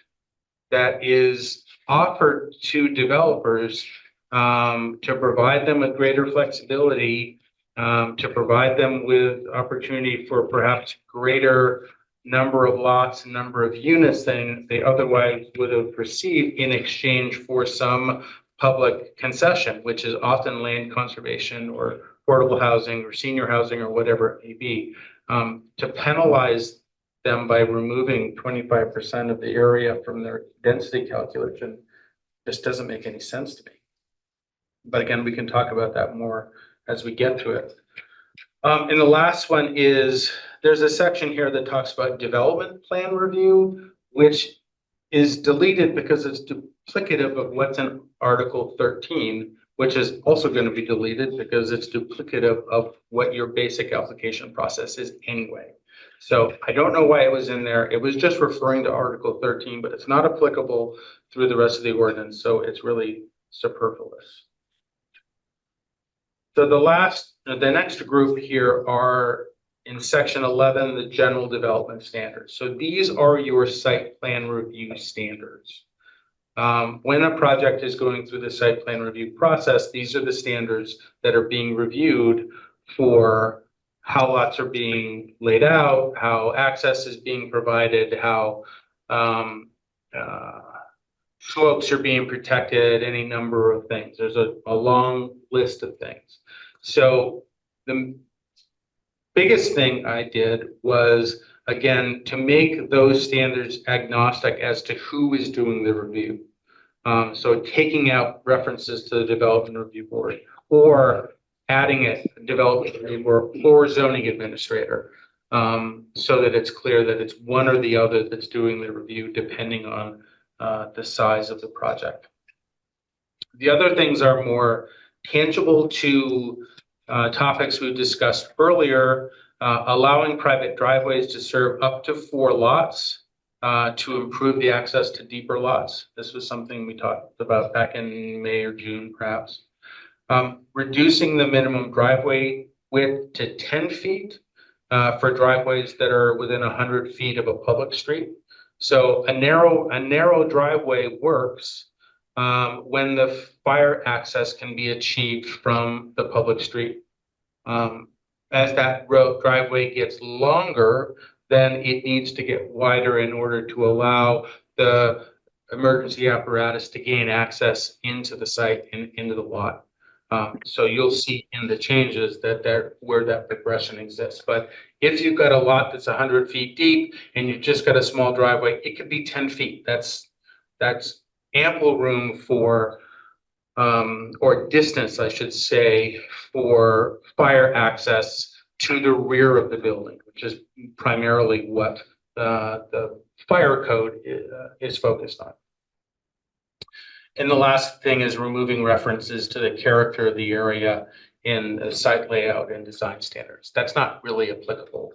Speaker 5: that is offered to developers to provide them with greater flexibility, to provide them with opportunity for perhaps greater number of lots and number of units than they otherwise would have received in exchange for some public concession, which is often land conservation or affordable housing or senior housing or whatever it may be. To penalize them by removing 25% of the area from their density calculation just doesn't make any sense to me. But again, we can talk about that more as we get to it. And the last one is, there's a section here that talks about development plan review, which is deleted because it's duplicative of what's in Article 13, which is also going to be deleted because it's duplicative of what your basic application process is anyway. So I don't know why it was in there. It was just referring to Article 13, but it's not applicable through the rest of the ordinance, so it's really superfluous. So the next group here are in section 11, the general development standards. So these are your site plan review standards. When a project is going through the site plan review process, these are the standards that are being reviewed for how lots are being laid out, how access is being provided, how slopes are being protected, any number of things. There's a long list of things. So the biggest thing I did was, again, to make those standards agnostic as to who is doing the review. So taking out references to the Development Review Board, or adding it, Development Review Board or zoning administrator, so that it's clear that it's one or the other that's doing the review, depending on the size of the project. The other things are more tangible to topics we discussed earlier, allowing private driveways to serve up to 4 lots to improve the access to deeper lots. This was something we talked about back in May or June, perhaps. Reducing the minimum driveway width to 10 feet for driveways that are within 100 feet of a public street. So a narrow driveway works when the fire access can be achieved from the public street. As that driveway gets longer, then it needs to get wider in order to allow the emergency apparatus to gain access into the site and into the lot. So you'll see in the changes that where that progression exists. But if you've got a lot that's 100 feet deep and you've just got a small driveway, it could be 10 feet. That's ample room for, or distance, I should say, for fire access to the rear of the building, which is primarily what the fire code is focused on. And the last thing is removing references to the character of the area in the site layout and design standards. That's not really applicable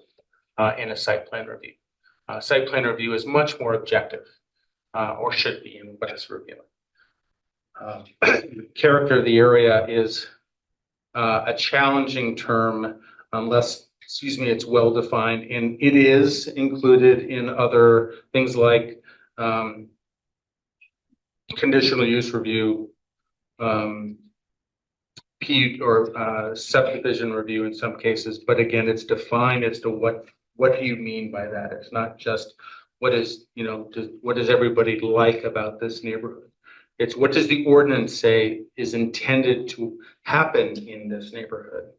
Speaker 5: in a site plan review. Site plan review is much more objective, or should be in what it's reviewing. Character of the area is a challenging term unless, it's well defined, and it is included in other things like conditional use review, PUD or subdivision review in some cases. But again, it's defined as to what do you mean by that? It's not just what is, what does everybody like about this neighborhood? It's what does the ordinance say is intended to happen in this neighborhood?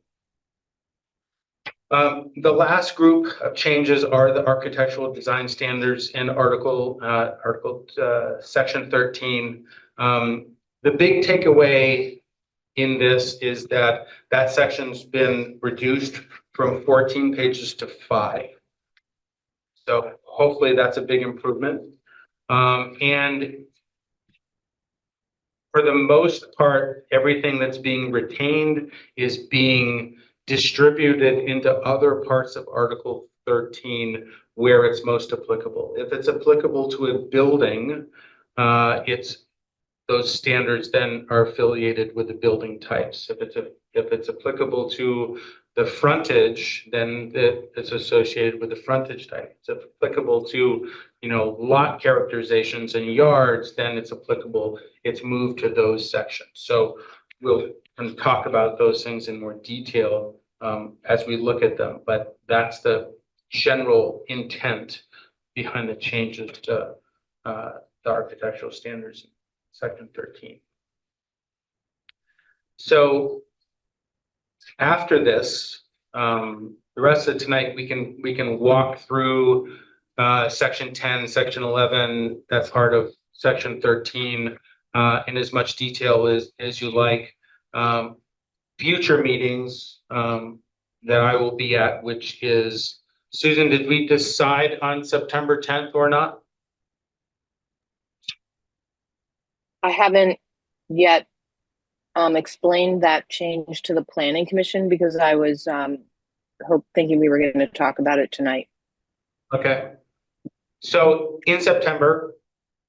Speaker 5: The last group of changes are the architectural design standards in section 13. The big takeaway in this is that section's been reduced from 14 pages to 5. So hopefully that's a big improvement. And for the most part, everything that's being retained is being distributed into other parts of Article 13 where it's most applicable. If it's applicable to a building, those standards then are affiliated with the building types. If it's applicable to the frontage, then it's associated with the frontage type. If it's applicable to, lot characterizations and yards, then it's moved to those sections. So we'll talk about those things in more detail as we look at them, but that's the general intent behind the changes to the architectural standards in section 13. So after this, the rest of tonight, we can walk through section 10, section 11, that's part of section 13 in as much detail as you like. Future meetings that I will be at, which is, Susan, did we decide on September 10th or not?
Speaker 6: I haven't yet explained that change to the Planning Commission because I was thinking we were going to talk about it tonight.
Speaker 5: Okay. So in September,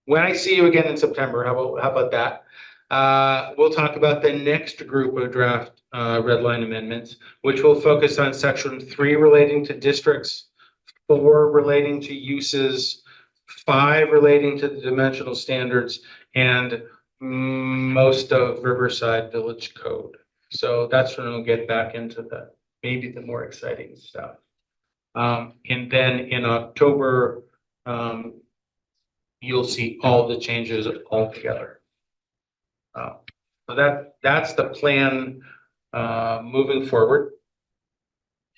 Speaker 5: when I see you again in September, how about that? We'll talk about the next group of draft red line amendments, which will focus on section 3 relating to districts, 4 relating to uses, 5 relating to the dimensional standards, and most of Riverside Village Code. So that's when we'll get back into maybe the more exciting stuff. And then in October, you'll see all the changes all together. So that's the plan moving forward.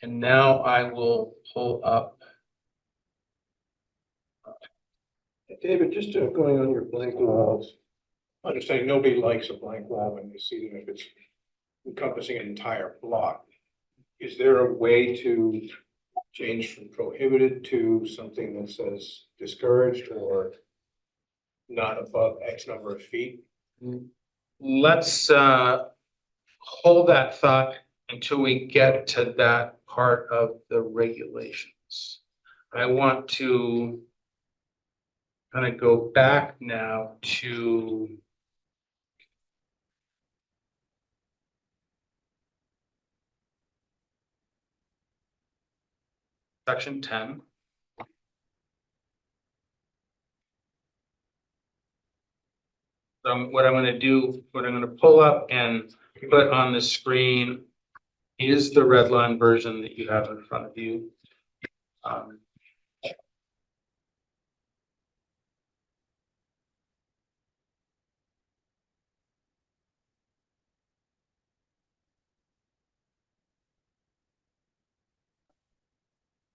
Speaker 5: And now I will pull up.
Speaker 7: David, just going on your blank walls, understanding nobody likes a blank wall when they see them if it's encompassing an entire block. Is there a way to change from prohibited to something that says discouraged or not above X number of feet?
Speaker 5: Let's hold that thought until we get to that part of the regulations. I want to kind of go back now to section 10. What I'm going to do, what I'm going to pull up and put on the screen is the red line version that you have in front of you.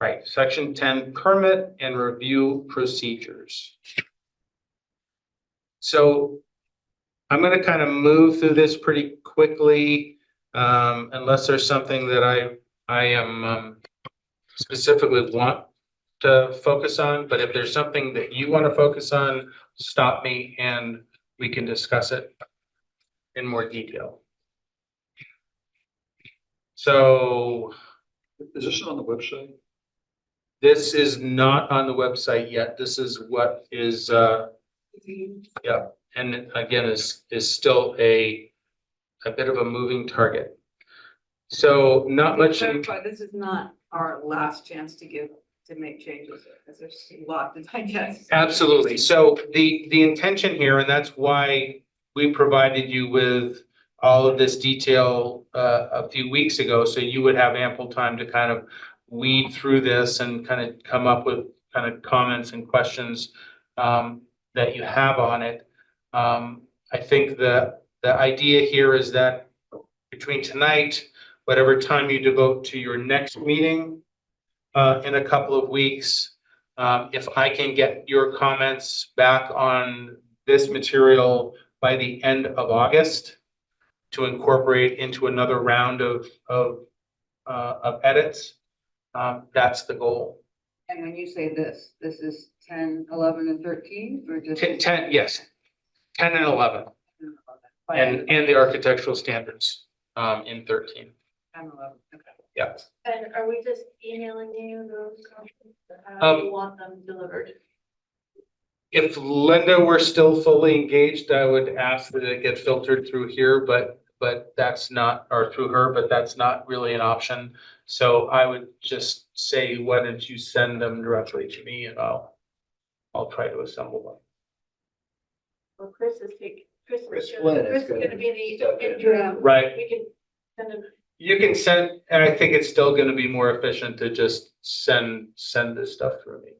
Speaker 5: Right, section 10, permit and review procedures. So I'm going to kind of move through this pretty quickly, unless there's something that I am specifically want to focus on. But if there's something that you want to focus on, stop me and we can discuss it in more detail. So
Speaker 2: Is this on the website?
Speaker 5: this is not on the website yet. This is what is, yeah, and again, is still a bit of a moving target. So not much.
Speaker 9: Clarify, this is not our last chance to make changes, because there's a lot to digest.
Speaker 5: Absolutely. So the intention here, and that's why we provided you with all of this detail a few weeks ago, so you would have ample time to kind of weed through this and kind of come up with kind of comments and questions that you have on it. I think the idea here is that between tonight, whatever time you devote to your next meeting in a couple of weeks, if I can get your comments back on this material by the end of August to incorporate into another round of edits, that's the goal.
Speaker 9: And when you say this is 10, 11, and 13, or just?
Speaker 5: 10, yes, 10 and 11, and the architectural standards in 13.
Speaker 9: 10, 11, okay.
Speaker 5: Yeah.
Speaker 4: And are we just emailing you those copies? Or how do you want them delivered?
Speaker 5: If Linda were still fully engaged, I would ask that it get filtered through here, but that's not, or through her, but that's not really an option. So I would just say, why don't you send them directly to me, and I'll try to assemble them.
Speaker 4: Well, Chris is
Speaker 10: Chris Flynn is
Speaker 4: gonna
Speaker 10: gonna
Speaker 4: be
Speaker 10: step
Speaker 4: the
Speaker 10: in.
Speaker 4: interim.
Speaker 5: Right.
Speaker 4: We can kind of.
Speaker 5: You can send, and I think it's still going to be more efficient to just send this stuff through me.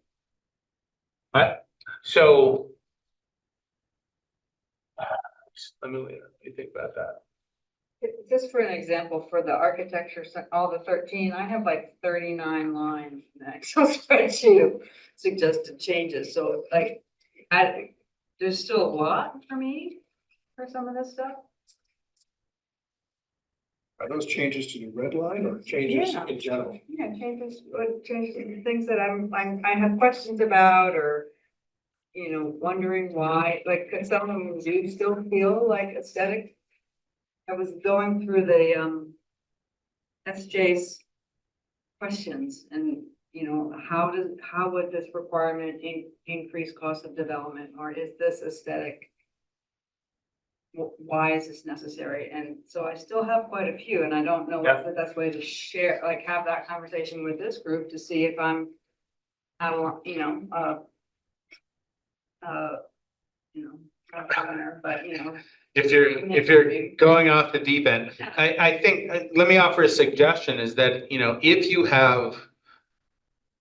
Speaker 5: So let me think about that.
Speaker 9: Just for an example, for the architecture, all the 13, I have like 39 lines in the Excel spreadsheet of suggested changes. So like, there's still a lot for me for some of this stuff.
Speaker 7: Are those changes to the red line or changes
Speaker 9: Yeah.
Speaker 7: in general?
Speaker 9: Yeah, changes, things that I have questions about, or, wondering why, like, could some of them do still feel like aesthetic? I was going through the, SJ's questions and, how would this requirement increase cost of development, or is this aesthetic? Why is this necessary? And so I still have quite a few, and I don't know what's the best way to share, like, have that conversation with this group to see if But, you know.
Speaker 5: If you're going off the deep end, I think, let me offer a suggestion is that, if you have,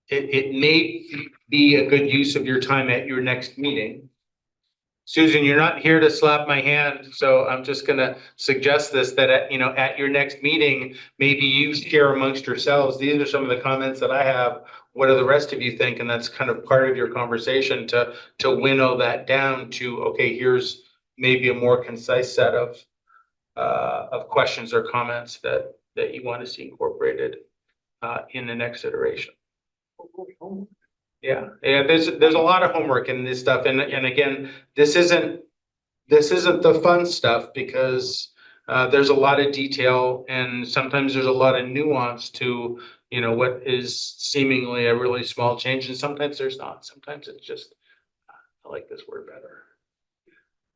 Speaker 5: it may be a good use of your time at your next meeting. Susan, you're not here to slap my hand, so I'm just gonna suggest this, that at your next meeting, maybe you share amongst yourselves, these are some of the comments that I have. What do the rest of you think? And that's kind of part of your conversation to winnow that down to, okay, here's maybe a more concise set of questions or comments that you want to see incorporated in the next iteration. Yeah, there's a lot of homework in this stuff, and again, this isn't the fun stuff because there's a lot of detail and sometimes there's a lot of nuance to what is seemingly a really small change, and sometimes there's not. Sometimes it's just I like this word better.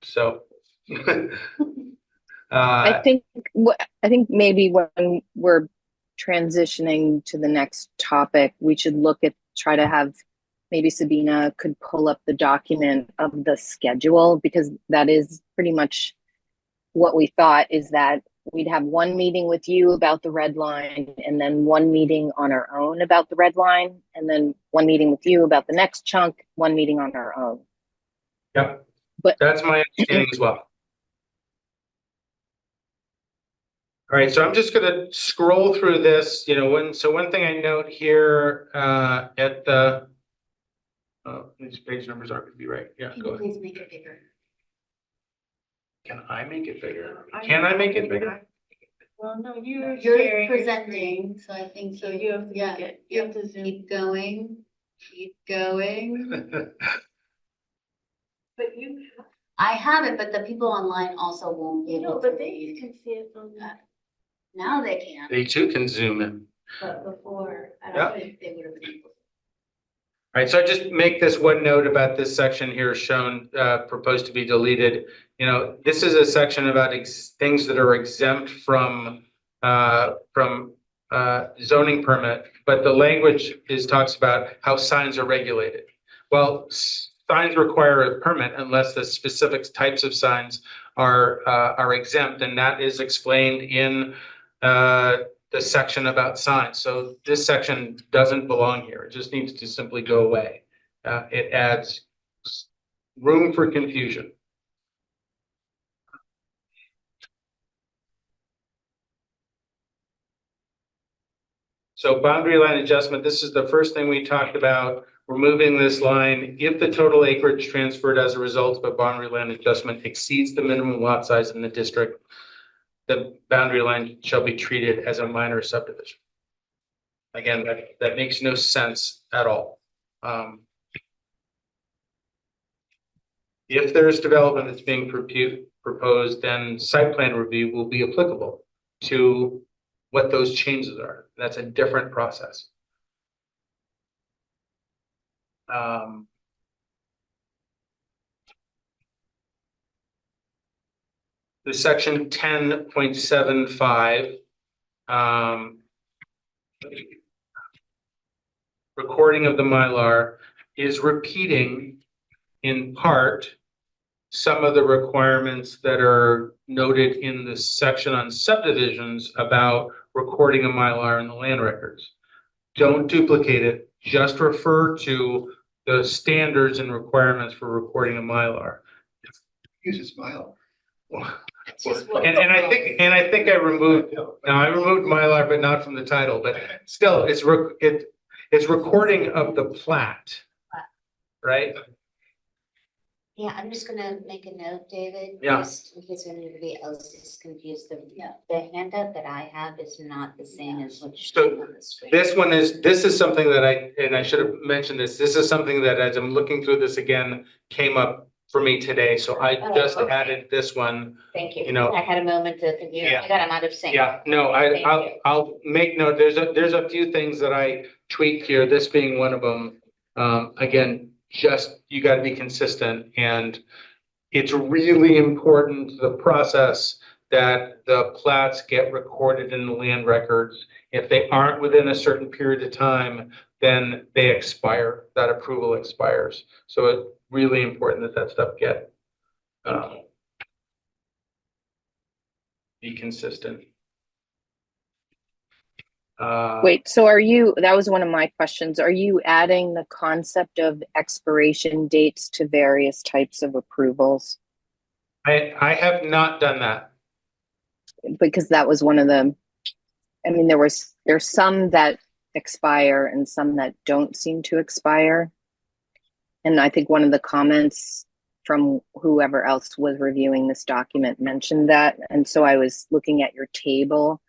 Speaker 5: So
Speaker 6: I think maybe when we're transitioning to the next topic, we should try to have, maybe Sabina could pull up the document of the schedule, because that is pretty much what we thought, is that we'd have one meeting with you about the red line, and then one meeting on our own about the red line, and then one meeting with you about the next chunk, one meeting on our own.
Speaker 5: Yep.
Speaker 6: But
Speaker 5: that's my understanding as well. All right, so I'm just gonna scroll through this, one thing I note here at the, these page numbers aren't gonna be right. Yeah,
Speaker 1: Can
Speaker 5: go
Speaker 1: you
Speaker 5: ahead.
Speaker 1: please make it bigger?
Speaker 5: Can I make it bigger? Can I make it bigger?
Speaker 4: Well, no, you're
Speaker 1: You're
Speaker 4: sharing your
Speaker 1: presenting, so I think
Speaker 4: So you have to
Speaker 1: yeah,
Speaker 4: make it, you have to zoom.
Speaker 1: keep going, keep going.
Speaker 4: But you,
Speaker 1: I have it, but the people online also won't be able to
Speaker 4: but they
Speaker 1: read.
Speaker 4: can see it from that,
Speaker 1: Now they can,
Speaker 5: They too can zoom in.
Speaker 4: but before, I
Speaker 1: I
Speaker 4: don't
Speaker 1: don't
Speaker 4: know.
Speaker 1: think they would have been able to.
Speaker 5: All right, so I just make this one note about this section here shown, proposed to be deleted. This is a section about things that are exempt from zoning permit, but the language talks about how signs are regulated. Well, signs require a permit unless the specific types of signs are exempt, and that is explained in the section about signs. So this section doesn't belong here. It just needs to simply go away. It adds room for confusion. So boundary line adjustment, this is the first thing we talked about, removing this line. If the total acreage transferred as a result of a boundary line adjustment exceeds the minimum lot size in the district, the boundary line shall be treated as a minor subdivision. Again, that makes no sense at all. If there's development that's being proposed, then site plan review will be applicable to what those changes are. That's a different process. The section 10.75, recording of the Mylar, is repeating in part some of the requirements that are noted in the section on subdivisions about recording a Mylar in the land records. Don't duplicate it, just refer to the standards and requirements for recording a Mylar.
Speaker 10: Use a smile.
Speaker 5: And I think I removed Mylar, but not from the title, but still it's recording of the plat, right?
Speaker 8: Yeah, I'm just gonna make a note, David.
Speaker 5: Yeah.
Speaker 8: Just in case anybody else is confused, the handout that I have is not the same as what you're
Speaker 5: So
Speaker 8: seeing on the screen.
Speaker 5: This is something that I should have mentioned this. This is something that, as I'm looking through this again, came up for me today. So I just
Speaker 8: okay.
Speaker 5: added this one.
Speaker 8: Thank you.
Speaker 5: You know,
Speaker 8: I had a moment to think,
Speaker 5: Yeah.
Speaker 8: I got them out of sync.
Speaker 5: Yeah, no,
Speaker 8: Thank you.
Speaker 5: I'll make note. There's a few things that I tweaked here, this being one of them. Again, just, you got to be consistent, and it's really important to the process that the plats get recorded in the land records. If they aren't within a certain period of time, then they expire, that approval expires. So it's really important that stuff get Be consistent.
Speaker 6: Wait, so are you, that was one of my questions. Are you adding the concept of expiration dates to various types of approvals?
Speaker 5: I have not done that.
Speaker 6: Because that was one of the, I mean, there's some that expire and some that don't seem to expire. And I think one of the comments from whoever else was reviewing this document mentioned that. And so I was looking at your table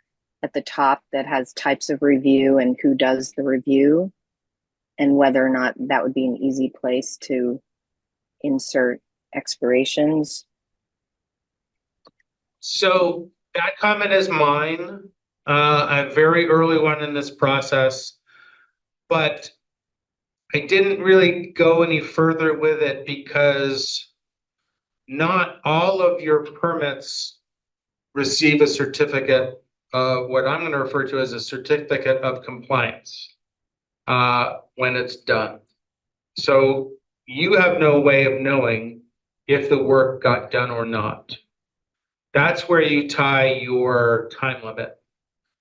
Speaker 6: at the top that has types of review and who does the review, and whether or not that would be an easy place to insert expirations.
Speaker 5: So that comment is mine, a very early one in this process, but I didn't really go any further with it because not all of your permits receive a certificate, what I'm going to refer to as a certificate of compliance, when it's done. So you have no way of knowing if the work got done or not. That's where you tie your time limit.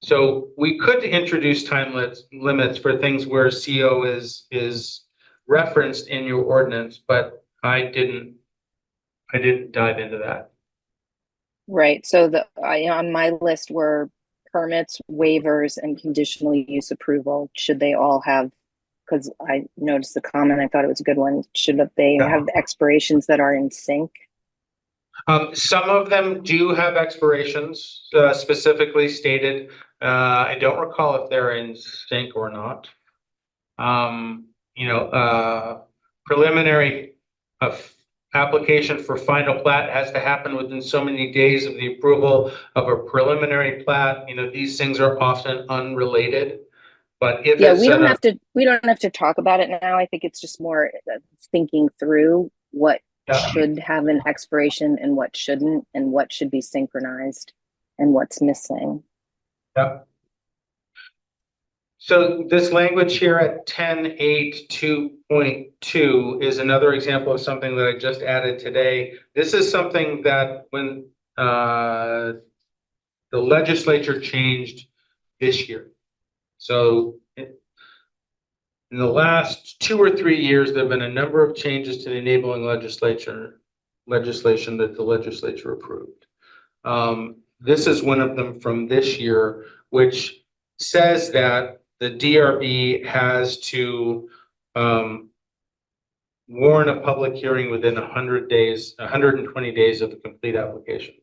Speaker 5: So we could introduce time limits for things where CO is referenced in your ordinance, but I didn't dive into that.
Speaker 6: Right. So on my list were permits, waivers, and conditional use approval. Should they all have, because I noticed the comment, I thought it was a good one. Should they have the expirations that are in sync?
Speaker 5: Some of them do have expirations specifically stated. I don't recall if they're in sync or not. Preliminary application for final plat has to happen within so many days of the approval of a preliminary plat. These things are often unrelated. But if
Speaker 6: we don't have to talk about it now. I think it's just more thinking through what should have an expiration and what shouldn't, and what should be synchronized and what's missing.
Speaker 5: Yeah. So this language here at 10.8.2.2 is another example of something that I just added today. This is something that when the legislature changed this year. So in the last 2 or 3 years, there have been a number of changes to the enabling legislation that the legislature approved. This is one of them from this year, which says that the DRB has to warn a public hearing within 100 days, 120 days of the complete application.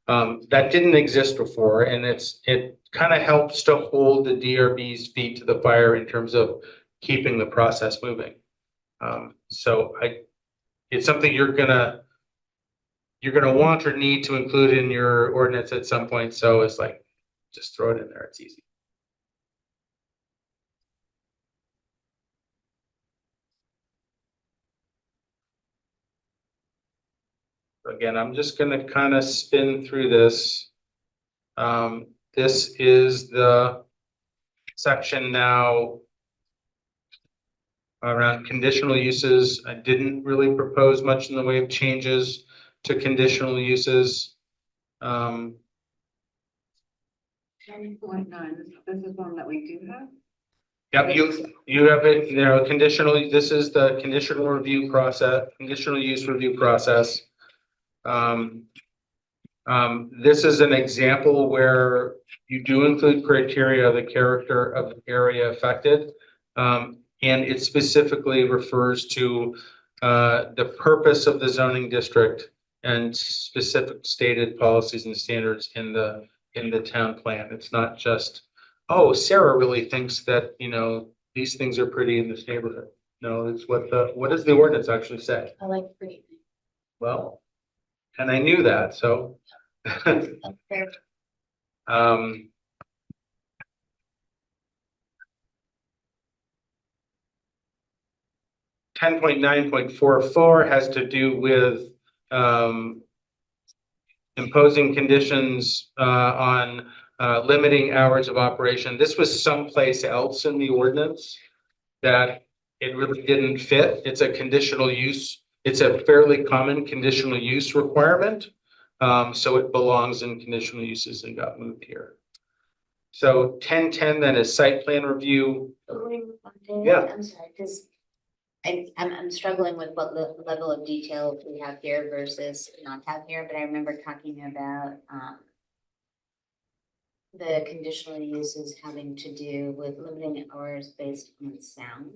Speaker 5: That didn't exist before, and it kind of helps to hold the DRB's feet to the fire in terms of keeping the process moving. It's something you're gonna want or need to include in your ordinance at some point. So it's like, just throw it in there. It's easy. Again, I'm just going to kind of spin through this. This is the section now around conditional uses. I didn't really propose much in the way of changes to conditional uses.
Speaker 9: 10.9, this is one that we do have?
Speaker 5: Yep, you have it, conditional, this is the conditional review process, conditional use review process. This is an example where you do include criteria of the character of the area affected. And it specifically refers to the purpose of the zoning district and specific stated policies and standards in the town plan. It's not just, oh, Sarah really thinks that, these things are pretty in this neighborhood. No, it's what does the ordinance actually say?
Speaker 1: I like pretty things.
Speaker 5: Well, and I knew that, so.
Speaker 1: That's fair.
Speaker 5: 10.9.44 has to do with imposing conditions on limiting hours of operation. This was someplace else in the ordinance that it really didn't fit. It's a conditional use It's a fairly common conditional use requirement. So it belongs in conditional uses and got moved here. So 1010 then is site plan review. Yeah.
Speaker 8: I'm sorry, because I'm struggling with what level of detail we have here versus not have here, but I remember talking about, the conditional uses having to do with limiting hours based on sound.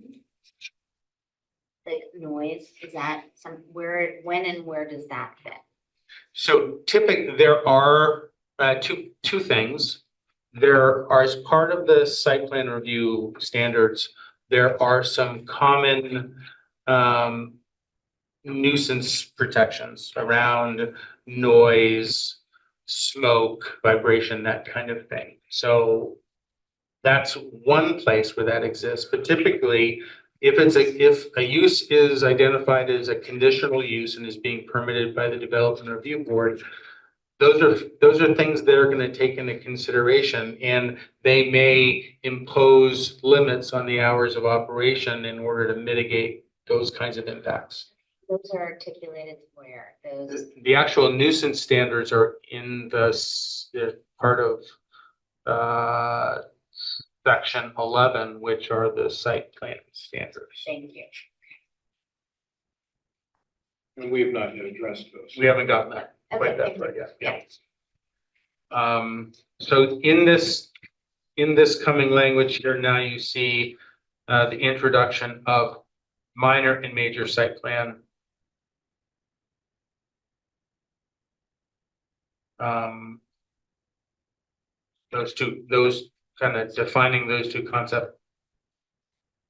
Speaker 8: Like noise, is that when and where does that fit?
Speaker 5: So typically there are two things. There are, as part of the site plan review standards, there are some common nuisance protections around noise, smoke, vibration, that kind of thing. So that's one place where that exists, but typically if a use is identified as a conditional use and is being permitted by the development review board, those are things they're going to take into consideration, and they may impose limits on the hours of operation in order to mitigate those kinds of impacts.
Speaker 8: Those are articulated where those,
Speaker 5: The actual nuisance standards are in the part of section 11, which are the site plan standards.
Speaker 8: thank you.
Speaker 7: And we have not yet addressed those.
Speaker 5: We haven't gotten that quite
Speaker 8: Okay,
Speaker 5: that
Speaker 8: thank
Speaker 5: far
Speaker 8: you.
Speaker 5: yet. Yeah. So in this coming language here, now you see the introduction of minor and major site plan. Those kind of defining those two concepts.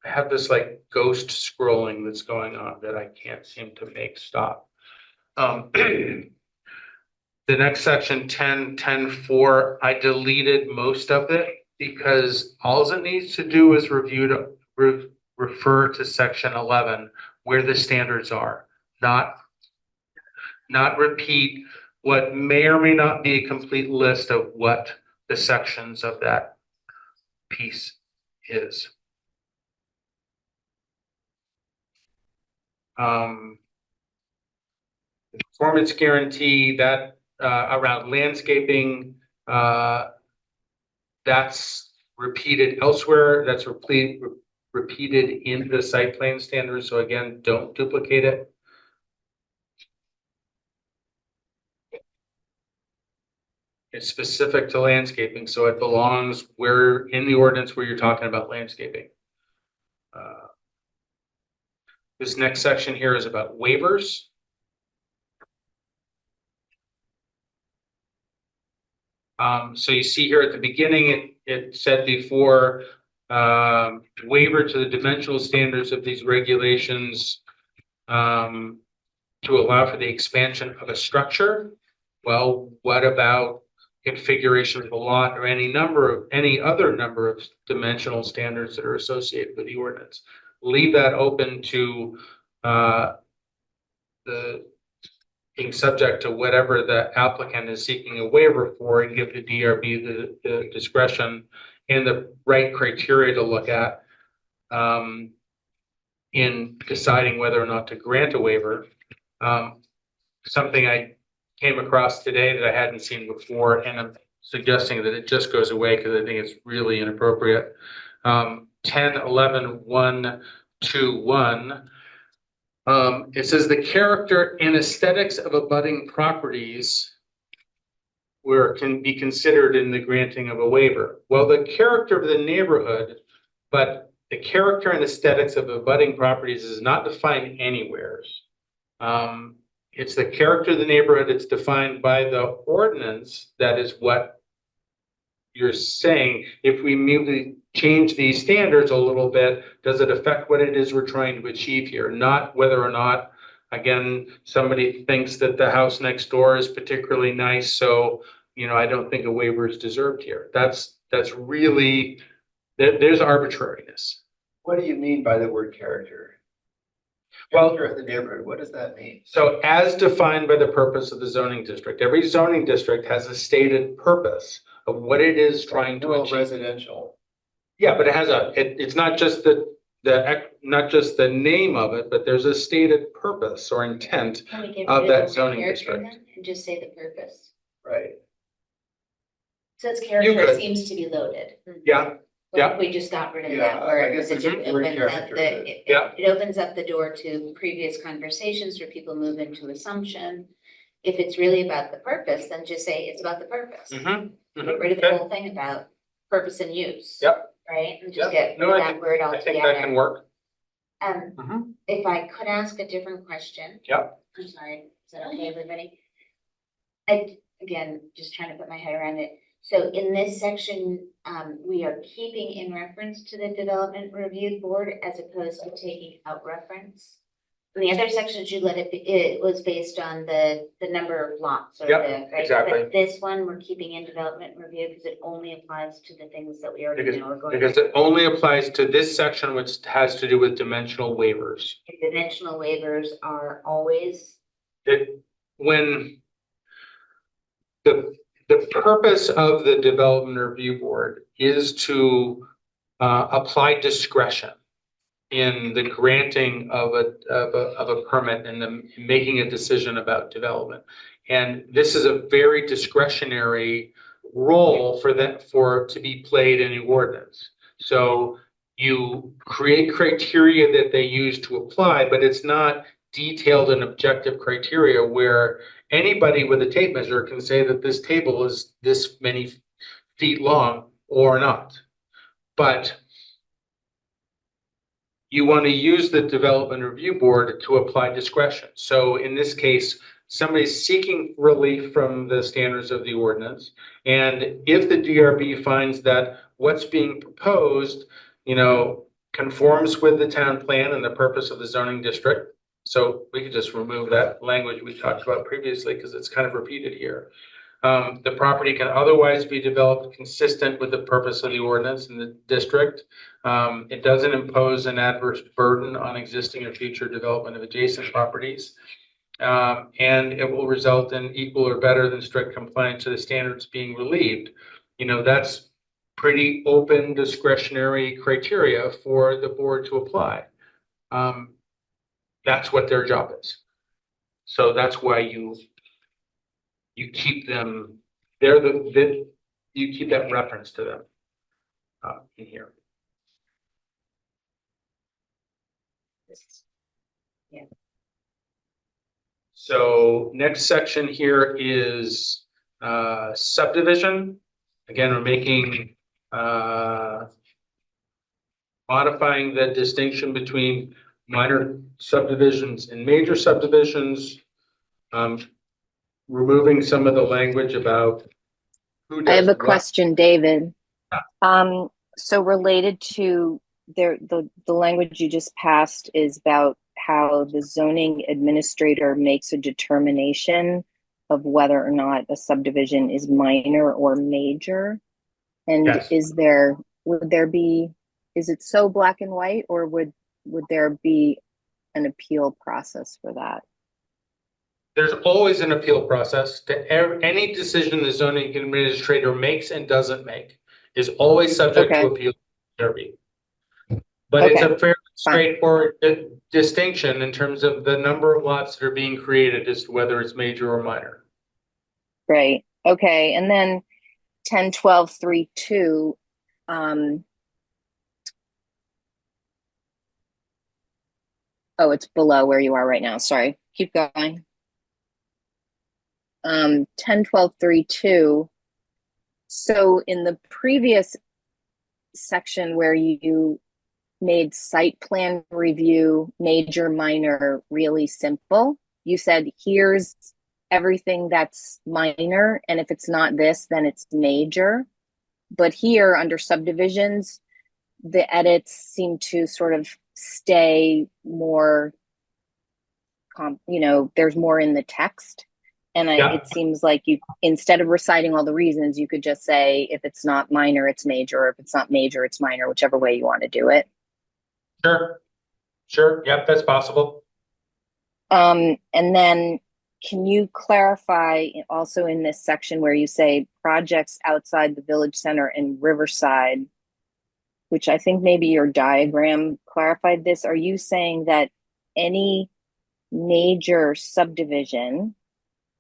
Speaker 5: I have this like ghost scrolling that's going on that I can't seem to make stop. The next section, 10.10.4, I deleted most of it because all it needs to do is refer to section 11 where the standards are, not repeat what may or may not be a complete list of what the sections of that piece is. Performance guarantee that around landscaping, that's repeated elsewhere. That's repeated in the site plan standards. So again, don't duplicate it. It's specific to landscaping, so it belongs where in the ordinance where you're talking about landscaping. This next section here is about waivers. So you see here at the beginning, it said before, waiver to the dimensional standards of these regulations to allow for the expansion of a structure. Well, what about configuration of the lot or any other number of dimensional standards that are associated with the ordinance? Leave that open to being subject to whatever the applicant is seeking a waiver for, and give the DRB the discretion and the right criteria to look at in deciding whether or not to grant a waiver. Something I came across today that I hadn't seen before, and I'm suggesting that it just goes away because I think it's really inappropriate. 10.11.1.2.1. It says the character and aesthetics of abutting properties where it can be considered in the granting of a waiver. Well, the character of the neighborhood, but the character and aesthetics of abutting properties is not defined anywhere. It's the character of the neighborhood. It's defined by the ordinance. That is what you're saying. If we merely change these standards a little bit, does it affect what it is we're trying to achieve here? Not whether or not, again, somebody thinks that the house next door is particularly nice, so, I don't think a waiver is deserved here. That's really, there's arbitrariness.
Speaker 10: What do you mean by the word character?
Speaker 5: Well,
Speaker 10: Character of the neighborhood, what does that mean?
Speaker 5: So as defined by the purpose of the zoning district, every zoning district has a stated purpose of what it is trying to
Speaker 10: Well,
Speaker 5: achieve.
Speaker 10: residential.
Speaker 5: Yeah, but it has it's not just the not just the name of it, but there's a stated purpose or intent.
Speaker 8: Can we get
Speaker 5: Of
Speaker 8: rid
Speaker 5: that
Speaker 8: of the
Speaker 5: zoning
Speaker 8: character
Speaker 5: district.
Speaker 8: then and just say the purpose?
Speaker 10: Right.
Speaker 8: So its character
Speaker 5: could.
Speaker 8: seems to be loaded.
Speaker 5: Yeah,
Speaker 8: What
Speaker 5: yeah.
Speaker 8: if we just got rid of
Speaker 10: Yeah,
Speaker 8: that
Speaker 10: I
Speaker 8: word,
Speaker 10: guess
Speaker 8: because
Speaker 10: it's
Speaker 8: it
Speaker 10: the word
Speaker 8: opens up
Speaker 10: character,
Speaker 8: the, it,
Speaker 5: Yeah.
Speaker 8: it opens up the door to previous conversations where people move into assumption. If it's really about the purpose, then just say it's about the purpose.
Speaker 5: Mhm,
Speaker 8: Get
Speaker 5: mhm,
Speaker 8: rid of the
Speaker 5: okay.
Speaker 8: whole thing about purpose and use.
Speaker 5: Yep.
Speaker 8: Right, and just
Speaker 5: Yep.
Speaker 8: get
Speaker 5: No,
Speaker 8: rid of
Speaker 5: I
Speaker 8: that word
Speaker 5: I think that can
Speaker 8: altogether.
Speaker 5: work.
Speaker 8: Um, if I could ask a different question.
Speaker 5: Yep.
Speaker 8: I'm sorry, is that okay, everybody? Again, just trying to put my head around it. So in this section, we are keeping in reference to the development review board as opposed to taking out reference. In the other sections, you let it be, it was based on the number of lots or
Speaker 5: Yep,
Speaker 8: the, right?
Speaker 5: exactly.
Speaker 8: But this one, we're keeping in development review because it only applies to the things that we already know are going.
Speaker 5: Because it only applies to this section, which has to do with dimensional waivers.
Speaker 8: Dimensional waivers are always,
Speaker 5: When the purpose of the development review board is to apply discretion in the granting of a permit and the making a decision about development. And this is a very discretionary role for to be played in the ordinance. So you create criteria that they use to apply, but it's not detailed and objective criteria where anybody with a tape measure can say that this table is this many feet long or not. But you want to use the development review board to apply discretion. So in this case, somebody's seeking relief from the standards of the ordinance. And if the DRB finds that what's being proposed, conforms with the town plan and the purpose of the zoning district. So we could just remove that language we talked about previously because it's kind of repeated here. The property can otherwise be developed consistent with the purpose of the ordinance in the district. It doesn't impose an adverse burden on existing or future development of adjacent properties. And it will result in equal or better than strict compliance to the standards being relieved. That's pretty open discretionary criteria for the board to apply. That's what their job is. So that's why you keep them, you keep that reference to them in here.
Speaker 8: yeah.
Speaker 5: So next section here is subdivision. Again, we're making, modifying the distinction between minor subdivisions and major subdivisions. Removing some of the language about who does
Speaker 6: I have a
Speaker 5: what.
Speaker 6: question, David. So related to the language you just passed is about how the zoning administrator makes a determination of whether or not a subdivision is minor or major. And
Speaker 5: Yes.
Speaker 6: is it so black and white, or would there be an appeal process for that?
Speaker 5: There's always an appeal process to any decision the zoning administrator makes and doesn't make is always subject to appeal. But it's a fairly straightforward distinction in terms of the number of lots that are being created as to whether it's major or minor.
Speaker 6: Right. Okay. And then 10-12-3-2, oh, it's below where you are right now. Sorry. Keep going. 10-12-3-2. So in the previous section where you made site plan review, major, minor, really simple, you said, here's everything that's minor, and if it's not this, then it's major. But here under subdivisions, the edits seem to sort of stay more, there's more in the text. And it seems like you, instead of reciting all the reasons, you could just say, if it's not minor, it's major, or if it's not major, it's minor, whichever way you want to do it.
Speaker 5: Sure. Yep, that's possible.
Speaker 6: And then can you clarify also in this section where you say projects outside the village center and Riverside, which I think maybe your diagram clarified this, are you saying that any major subdivision,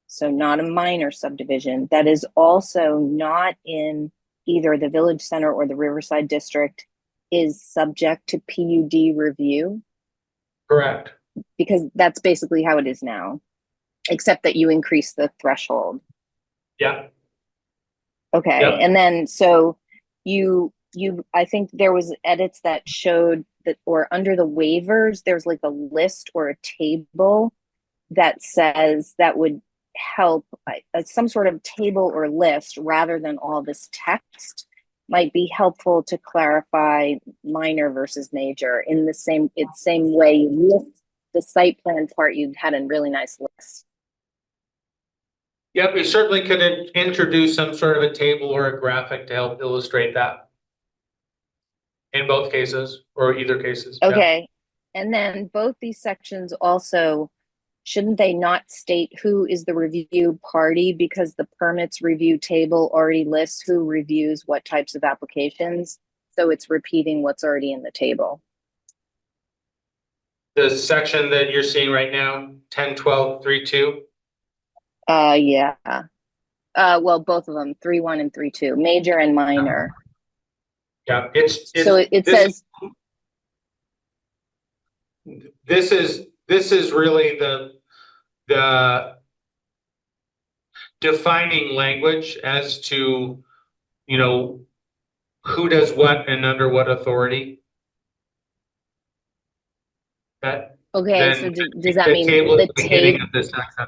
Speaker 6: so not a minor subdivision, that is also not in either the village center or the Riverside district is subject to PUD review?
Speaker 5: Correct.
Speaker 6: Because that's basically how it is now, except that you increase the threshold.
Speaker 5: Yeah.
Speaker 6: Okay,
Speaker 5: Yep.
Speaker 6: and then so I think there was edits that showed that, or under the waivers, there's like a list or a table that says that would help, some sort of table or list rather than all this text might be helpful to clarify minor versus major in the same way you list the site plan part, you had a really nice list.
Speaker 5: Yep, we certainly could introduce some sort of a table or a graphic to help illustrate that. In both cases, or either cases. Yeah.
Speaker 6: Okay, and then both these sections also, shouldn't they not state who is the review party, because the permits review table already lists who reviews what types of applications? So it's repeating what's already in the table.
Speaker 5: The section that you're seeing right now, 10-12-3-2.
Speaker 6: Yeah. Well, both of them, 3.1 and 3.2, major and minor.
Speaker 5: Yeah,
Speaker 6: So it says,
Speaker 5: this is really the defining language as to, you know, who does what and under what authority. That
Speaker 6: okay,
Speaker 5: then
Speaker 6: so does that
Speaker 5: the
Speaker 6: mean
Speaker 5: table
Speaker 6: the
Speaker 5: at the beginning
Speaker 6: table,
Speaker 5: of this section.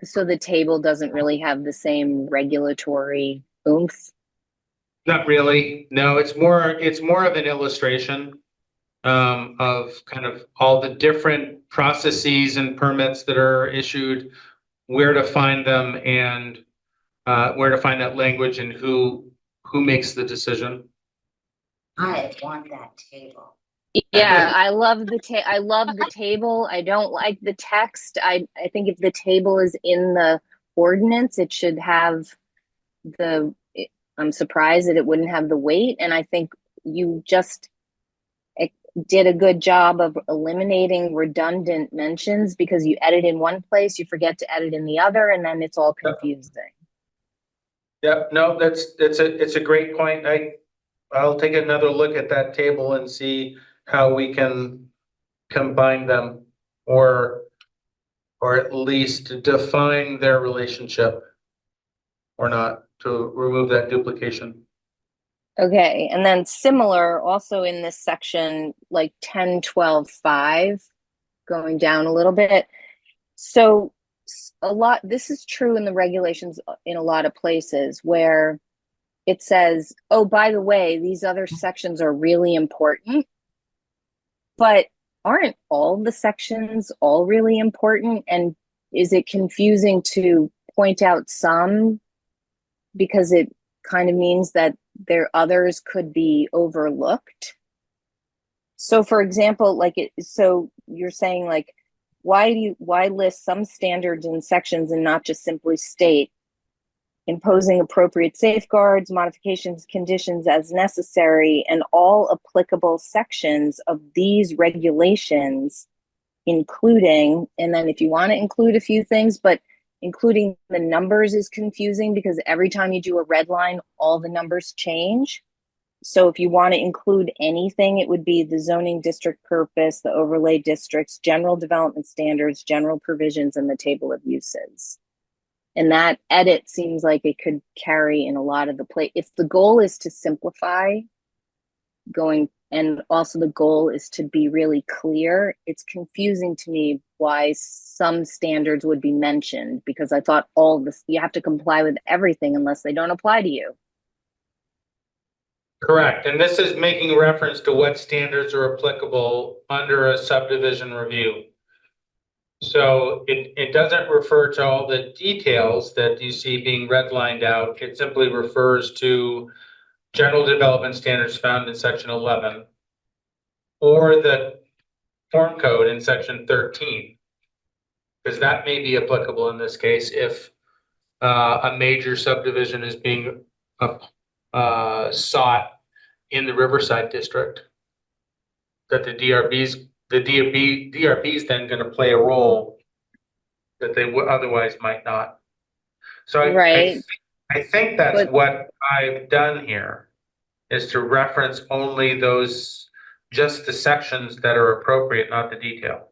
Speaker 6: so the table doesn't really have the same regulatory oomph?
Speaker 5: Not really. No, it's more of an illustration of kind of all the different processes and permits that are issued, where to find them, and where to find that language and who makes the decision.
Speaker 8: I want that table.
Speaker 6: Yeah, I love the table. I don't like the text. I think if the table is in the ordinance, it should have I'm surprised that it wouldn't have the weight. And I think you just did a good job of eliminating redundant mentions, because you edit in one place, you forget to edit in the other, and then it's all confusing.
Speaker 5: Yep, no, it's a great point. I'll take another look at that table and see how we can combine them, or at least define their relationship, or not, to remove that duplication.
Speaker 6: Okay, and then similar also in this section, like 10.12.5, going down a little bit. So this is true in the regulations in a lot of places where it says, oh, by the way, these other sections are really important, but aren't all the sections all really important? And is it confusing to point out some because it kind of means that others could be overlooked? So for example, so you're saying, like, why list some standards and sections and not just simply state imposing appropriate safeguards, modifications, conditions as necessary, and all applicable sections of these regulations, including, and then if you want to include a few things, but including the numbers is confusing because every time you do a red line, all the numbers change. So if you want to include anything, it would be the zoning district purpose, the overlay districts, general development standards, general provisions, and the table of uses. And that edit seems like it could carry in a lot of the place. If the goal is to simplify and also the goal is to be really clear, it's confusing to me why some standards would be mentioned, because I thought all this, you have to comply with everything unless they don't apply to you.
Speaker 5: Correct, and this is making reference to what standards are applicable under a subdivision review. So it doesn't refer to all the details that you see being redlined out. It simply refers to general development standards found in section 11 or the form code in section 13, because that may be applicable in this case if a major subdivision is being sought in the Riverside district. That the DRB is then gonna play a role that they would otherwise might not. So
Speaker 6: Right.
Speaker 5: I think that's
Speaker 6: But-
Speaker 5: what I've done here, is to reference only those, just the sections that are appropriate, not the detail.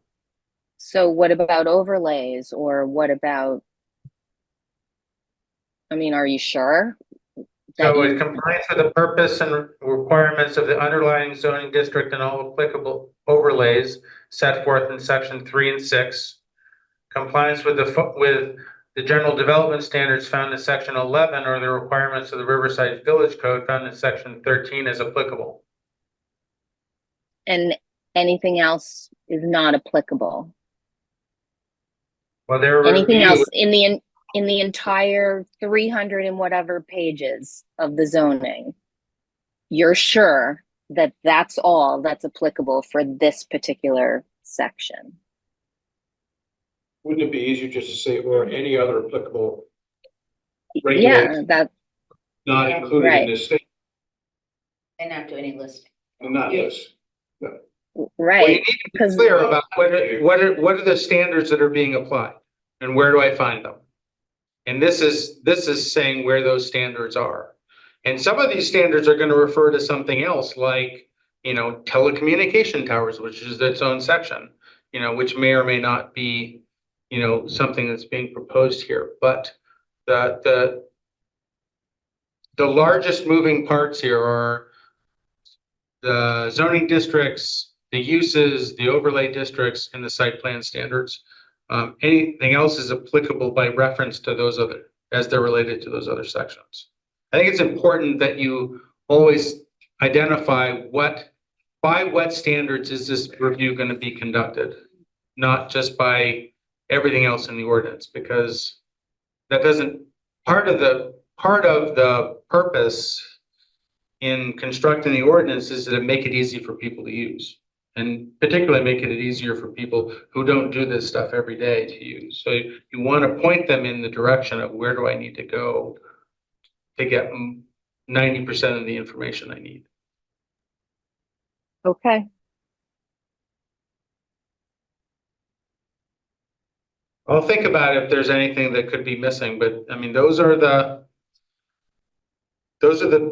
Speaker 6: So what about overlays, or what about, I mean, are you sure? that
Speaker 5: So
Speaker 6: you-
Speaker 5: it complies with the purpose and requirements of the underlying zoning district and all applicable overlays set forth in section 3 and 6. Compliance with the general development standards found in section 11 or the requirements of the Riverside Village Code found in section 13 as applicable.
Speaker 6: And anything else is not applicable.
Speaker 5: Well, their
Speaker 6: Anything
Speaker 5: review,
Speaker 6: else in the entire 300 and whatever pages of the zoning, you're sure that that's all that's applicable for this particular section?
Speaker 7: Wouldn't it be easier just to say, or any other applicable
Speaker 6: Yeah,
Speaker 7: regulation
Speaker 6: that,
Speaker 7: not included in
Speaker 6: Right.
Speaker 7: this state,
Speaker 8: And not do any listing.
Speaker 7: and not this?
Speaker 5: well, you
Speaker 6: right,
Speaker 5: need to be
Speaker 6: because
Speaker 5: clear about what are the standards that are being applied and where do I find them? And this is saying where those standards are. And some of these standards are going to refer to something else like, telecommunication towers, which is its own section, which may or may not be, something that's being proposed here. But the largest moving parts here are the zoning districts, the uses, the overlay districts, and the site plan standards. Anything else is applicable by reference to those other, as they're related to those other sections. I think it's important that you always identify by what standards is this review going to be conducted, not just by everything else in the ordinance, because that doesn't, part of the purpose in constructing the ordinance is to make it easy for people to use. And particularly making it easier for people who don't do this stuff every day to use. So you want to point them in the direction of where do I need to go to get 90% of the information I need.
Speaker 6: okay,
Speaker 5: I'll think about if there's anything that could be missing, but I mean, those are the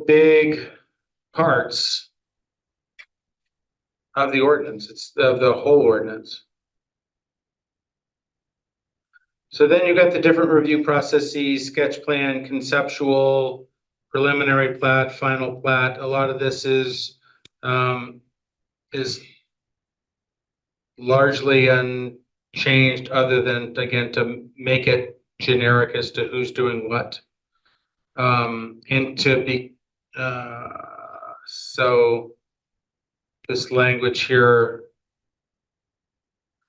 Speaker 5: big parts of the ordinance. It's of the whole ordinance. So then you got the different review processes, sketch plan, conceptual, preliminary plat, final plat. A lot of this is largely unchanged, other than, again, to make it generic as to who's doing what. And to be, so this language here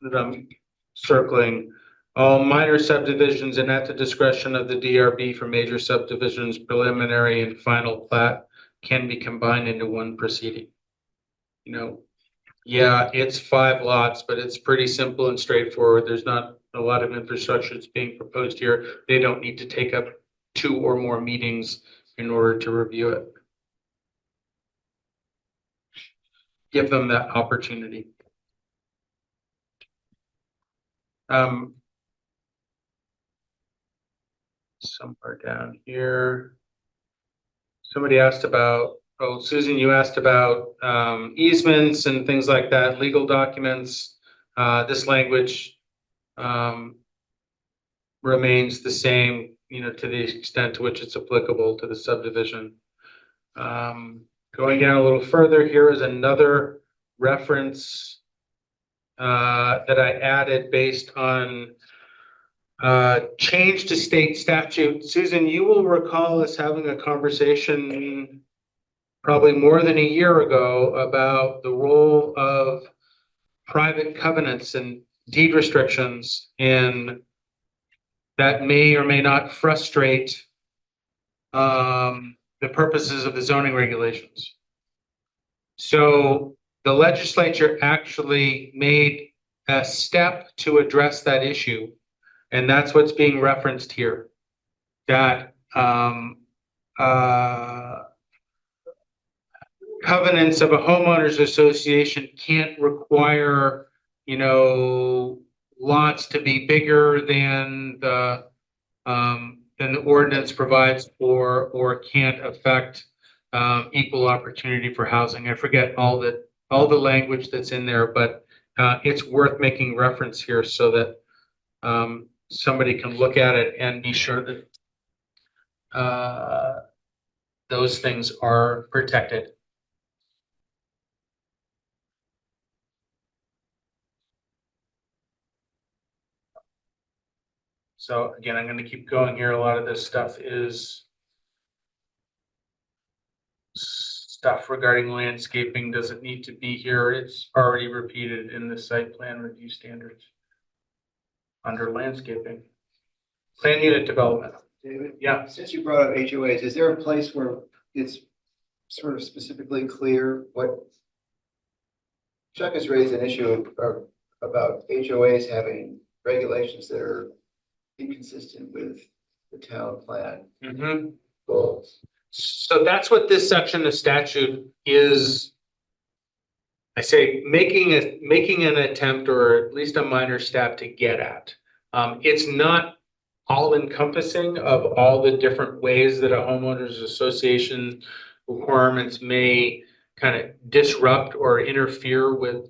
Speaker 5: that I'm circling, all minor subdivisions and at the discretion of the DRB for major subdivisions, preliminary and final plat can be combined into one proceeding. Yeah, it's 5 lots, but it's pretty simple and straightforward. There's not a lot of infrastructure that's being proposed here. They don't need to take up 2 or more meetings in order to review it. Give them that opportunity. Somewhere down here, somebody asked about, Susan, you asked about easements and things like that, legal documents. This language remains the same, to the extent to which it's applicable to the subdivision. Going down a little further, here is another reference that I added based on change to state statute. Susan, you will recall us having a conversation probably more than a year ago about the role of private covenants and deed restrictions, and that may or may not frustrate the purposes of the zoning regulations. So the legislature actually made a step to address that issue, and that's what's being referenced here. That covenants of a homeowners association can't require, you know, lots to be bigger than the ordinance provides for, or can't affect equal opportunity for housing. I forget all the language that's in there, but it's worth making reference here so that somebody can look at it and be sure that those things are protected. So again, I'm going to keep going here. A lot of this stuff is stuff regarding landscaping doesn't need to be here. It's already repeated in the site plan review standards under landscaping. Plan unit development.
Speaker 10: David?
Speaker 5: Yeah.
Speaker 10: Since you brought up HOAs, is there a place where it's sort of specifically clear what? Chuck has raised an issue about HOAs having regulations that are inconsistent with the town plan
Speaker 5: Mm-hmm.
Speaker 10: goals.
Speaker 5: So that's what this section of statute is. I say making an attempt, or at least a minor step, to get at. It's not all encompassing of all the different ways that a homeowners association requirements may kind of disrupt or interfere with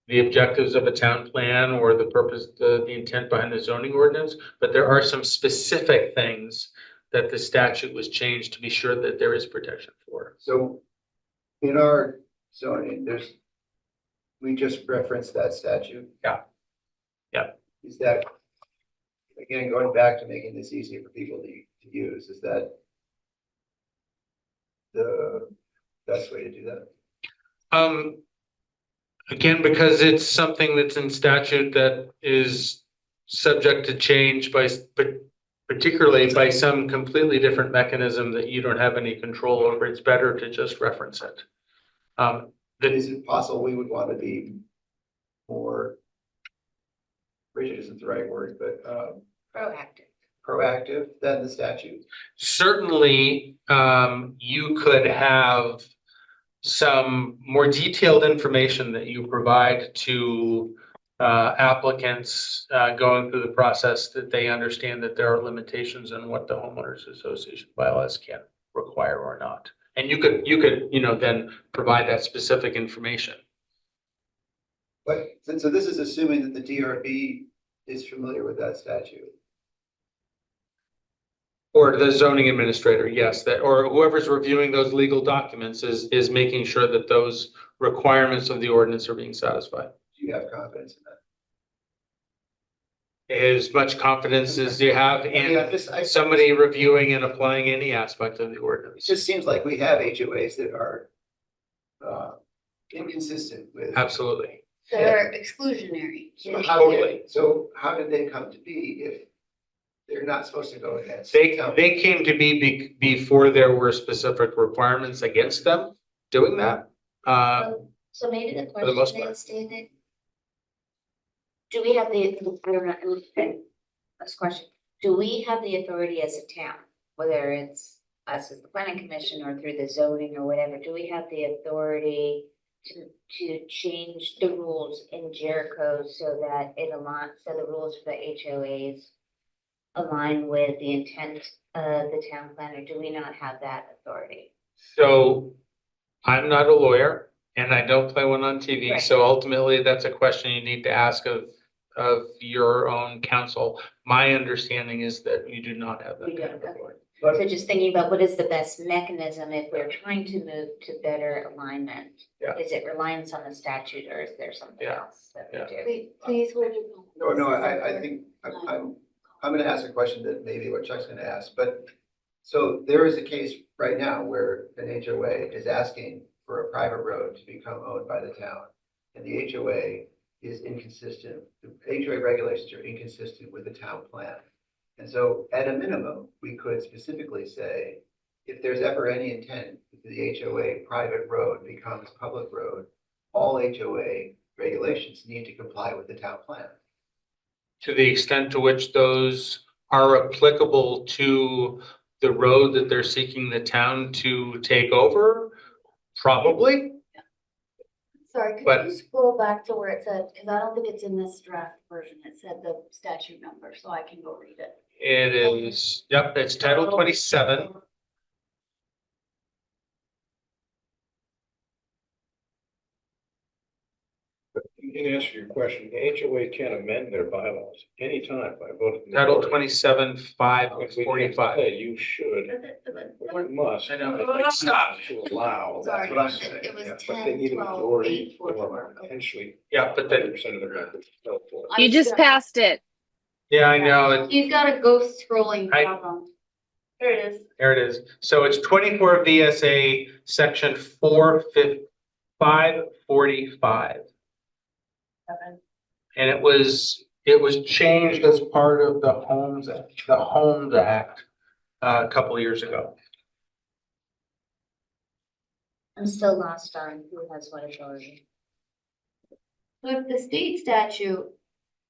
Speaker 5: the objectives of a town plan or the purpose, the intent behind the zoning ordinance. But there are some specific things that the statute was changed to be sure that there is protection for.
Speaker 10: So in our zoning, we just referenced that statute.
Speaker 5: Yeah. Yeah.
Speaker 10: Is that, again, going back to making this easier for people to use, is that the best way to do that?
Speaker 5: Again, because it's something that's in statute that is subject to change particularly by some completely different mechanism that you don't have any control over, it's better to just reference it.
Speaker 10: Is it possible we would want to be more, rigid isn't the right word, but proactive than the statute?
Speaker 5: Certainly, you could have some more detailed information that you provide to applicants going through the process, that they understand that there are limitations on what the homeowners association bylaws can require or not. And you could, then provide that specific information.
Speaker 10: But, so this is assuming that the DRB is familiar with that statute.
Speaker 5: Or the zoning administrator, yes, that, or whoever's reviewing those legal documents is making sure that those requirements of the ordinance are being satisfied.
Speaker 10: Do you have confidence in that?
Speaker 5: As much confidence as you have in somebody reviewing and applying any aspect of the
Speaker 10: It
Speaker 5: ordinance.
Speaker 10: just seems like we have HOAs that are inconsistent with.
Speaker 5: Absolutely.
Speaker 1: They're exclusionary.
Speaker 10: So how did they come to be if they're not supposed to go against?
Speaker 5: They came to be before there were specific requirements against them doing that.
Speaker 8: So maybe the
Speaker 5: For the most
Speaker 8: question
Speaker 5: part.
Speaker 8: is, David, do we have the, I don't know, this question, do we have the authority as a town, whether it's us as the planning commission or through the zoning or whatever, do we have the authority to change the rules in Jericho so that it aligns, so the rules for the HOAs align with the intent of the town planner? Do we not have that authority?
Speaker 5: So I'm not a lawyer and I don't play one on TV.
Speaker 8: Right.
Speaker 5: So ultimately that's a question you need to ask of your own counsel. My understanding is that you do not have that
Speaker 8: We
Speaker 5: kind
Speaker 8: don't,
Speaker 5: of
Speaker 8: okay.
Speaker 5: authority.
Speaker 8: So just thinking about what is the best mechanism if we're trying to move to better alignment?
Speaker 5: Yeah.
Speaker 8: Is it reliance on the statute or is there something
Speaker 5: Yeah.
Speaker 8: else that we
Speaker 5: Yeah.
Speaker 8: do?
Speaker 1: Please hold your.
Speaker 10: No, I think I'm going to ask a question that maybe what Chuck's going to ask, but so there is a case right now where an HOA is asking for a private road to become owned by the town. And the HOA is inconsistent. The HOA regulations are inconsistent with the town plan. And so at a minimum, we could specifically say, if there's ever any intent that the HOA private road becomes public road, all HOA regulations need to comply with the town plan.
Speaker 5: To the extent to which those are applicable to the road that they're seeking the town to take over, Probably,
Speaker 1: Sorry,
Speaker 5: But-
Speaker 1: could you scroll back to where it said, because I don't think it's in this draft version, it said the statute number, so I can go read it.
Speaker 5: it is, yep, it's Title 27.
Speaker 7: In answer to your question, the HOA can amend their bylaws anytime by voting.
Speaker 5: Title 27, 545.
Speaker 7: Hey, you should, or must.
Speaker 5: I know, like, stop.
Speaker 7: To allow.
Speaker 1: Sorry,
Speaker 7: That's what I'm saying.
Speaker 1: it was
Speaker 7: Yeah, but they need a
Speaker 1: 10, 12,
Speaker 7: majority
Speaker 1: 8, 4,
Speaker 7: or
Speaker 1: 4.
Speaker 7: potentially
Speaker 5: Yeah, but then,
Speaker 7: 100% of the members vote for it.
Speaker 6: You just passed it.
Speaker 5: yeah, I know,
Speaker 1: He's got a ghost scrolling
Speaker 5: I-
Speaker 1: problem.
Speaker 4: There it is.
Speaker 5: there it is. So it's 24 VSA, section 545. And it was changed as part of the Homes Act, a couple of years ago.
Speaker 8: I'm still lost on who has what authority.
Speaker 1: So if the state statute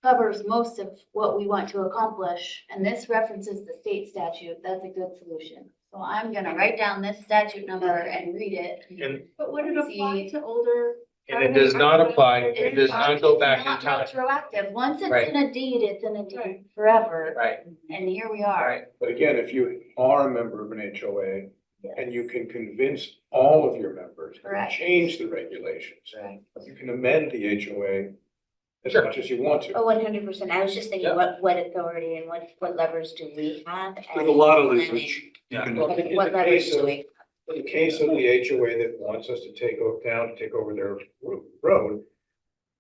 Speaker 1: covers most of what we want to accomplish, and this references the state statute, that's a good solution. So I'm gonna write down this statute number and read it.
Speaker 5: And,
Speaker 4: But would it apply to older?
Speaker 5: and it does not apply, it does not go back in
Speaker 1: It's
Speaker 5: time.
Speaker 1: not retroactive. Once it's
Speaker 5: Right.
Speaker 1: in a deed, it's in a deed
Speaker 4: Right.
Speaker 1: forever.
Speaker 5: Right,
Speaker 1: And here we are.
Speaker 5: right.
Speaker 7: But again, if you are a member of an HOA and you can convince all of your members to
Speaker 1: Correct.
Speaker 7: change the regulations,
Speaker 1: Right.
Speaker 7: you can amend the HOA as
Speaker 5: Sure.
Speaker 7: much as you want to.
Speaker 8: Oh, 100%. I was just thinking,
Speaker 5: Yeah.
Speaker 8: what authority and what levers do we have?
Speaker 7: There's a lot of
Speaker 8: Planning.
Speaker 7: leverage. You
Speaker 5: Yeah.
Speaker 7: can-
Speaker 8: What
Speaker 7: in
Speaker 8: what
Speaker 7: the
Speaker 8: levers
Speaker 7: case
Speaker 8: do
Speaker 7: of-
Speaker 8: we?
Speaker 7: In the case of the HOA that wants us to take over their road,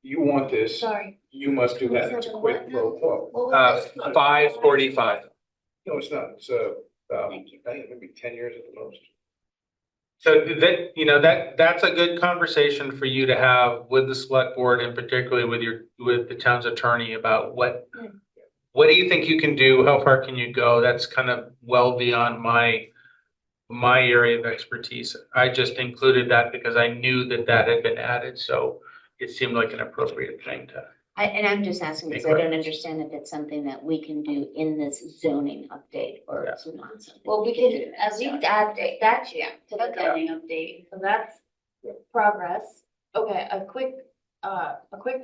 Speaker 7: you want this,
Speaker 1: Sorry.
Speaker 7: you must do that. It's a quid pro quo.
Speaker 1: What was this?
Speaker 5: 545.
Speaker 7: No, it's not. It's
Speaker 1: Thank you.
Speaker 7: I think maybe 10 years at the most.
Speaker 5: So that's a good conversation for you to have with the select board and particularly with the town's attorney about what do you think you can do? How far can you go? That's kind of well beyond my area of expertise. I just included that because I knew that had been added, so it seemed like an appropriate thing to.
Speaker 8: And I'm just asking because I don't understand if it's something that we can do in this zoning update or it's not something.
Speaker 1: Well, we
Speaker 8: can
Speaker 1: can at least add that to the zoning update, so that's progress. Okay, a quick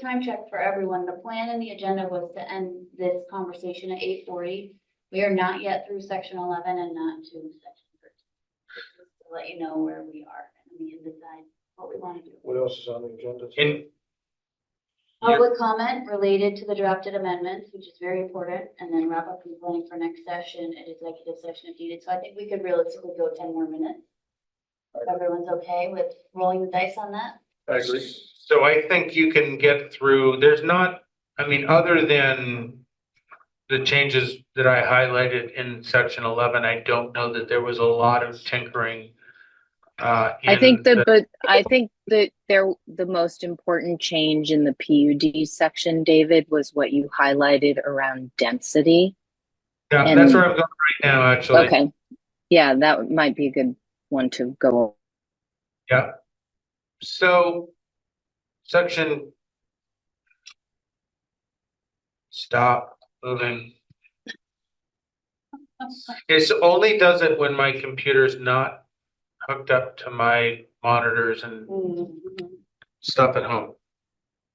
Speaker 1: time check for everyone. The plan and the agenda was to end this conversation at 8:40. We are not yet through section 11 and not to section 13. Just to let you know where we are and we can decide what we want to do.
Speaker 7: What else is on the agenda?
Speaker 5: In
Speaker 1: Public comment related to the drafted amendments, which is very important, and then wrap up the planning for next session and executive session if needed. So I think we could realistically go 10 more minutes. If everyone's okay with rolling the dice on that?
Speaker 7: I agree.
Speaker 5: So I think you can get through, other than the changes that I highlighted in section 11, I don't know that there was a lot of tinkering.
Speaker 6: I think that the most important change in the PUD section, David, was what you highlighted around density.
Speaker 5: Yeah,
Speaker 6: and-
Speaker 5: that's where I'm going right now, actually.
Speaker 6: Okay. Yeah, that might be a good one to go.
Speaker 5: Yeah. So section. Stop moving. It only does it when my computer's not hooked up to my monitors and stuff at home.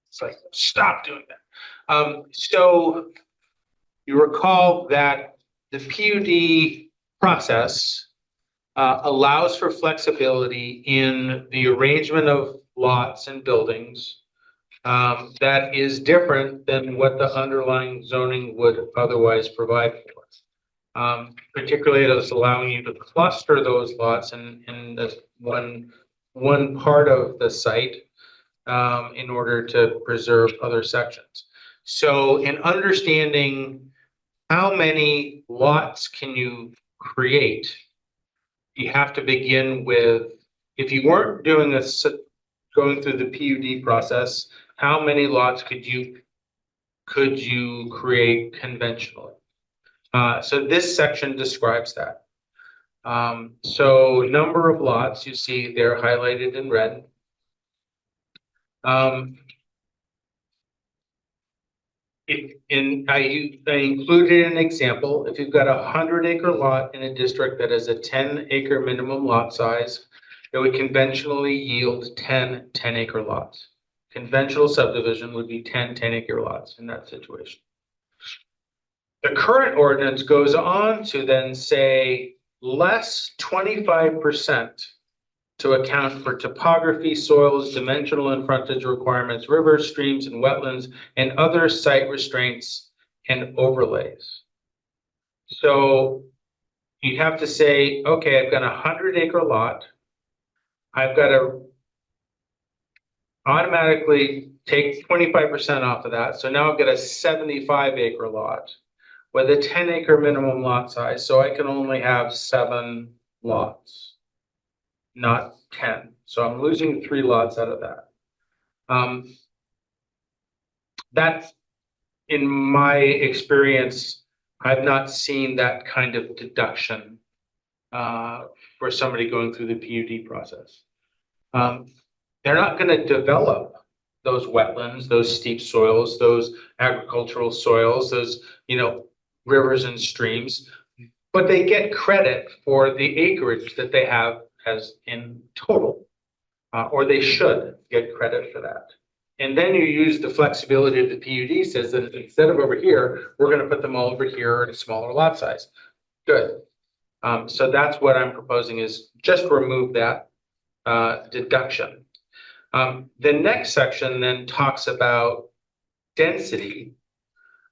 Speaker 5: It's like, stop doing that. So you recall that the PUD process allows for flexibility in the arrangement of lots and buildings that is different than what the underlying zoning would otherwise provide for. Particularly it is allowing you to cluster those lots in this one part of the site in order to preserve other sections. So in understanding how many lots can you create, you have to begin with, if you weren't doing this, going through the PUD process, how many lots could you create conventionally? So this section describes that. So number of lots, you see they're highlighted in red. I included an example. If you've got a 100-acre lot in a district that has a 10-acre minimum lot size, it would conventionally yield 10 10-acre lots. Conventional subdivision would be 10 10-acre lots in that situation. The current ordinance goes on to then say less 25% to account for topography, soils, dimensional and frontage requirements, rivers, streams, and wetlands, and other site restraints and overlays. So you have to say, okay, I've got a 100-acre lot. I've got to automatically take 25% off of that. So now I've got a 75-acre lot with a 10-acre minimum lot size. So I can only have 7 lots, not 10. So I'm losing 3 lots out of that. That's, in my experience, I've not seen that kind of deduction for somebody going through the PUD process. They're not going to develop those wetlands, those steep soils, those agricultural soils, those, rivers and streams, but they get credit for the acreage that they have as in total, or they should get credit for that. And then you use the flexibility of the PUD says that instead of over here, we're going to put them all over here at a smaller lot size. Good. So that's what I'm proposing is just remove that deduction. The next section then talks about density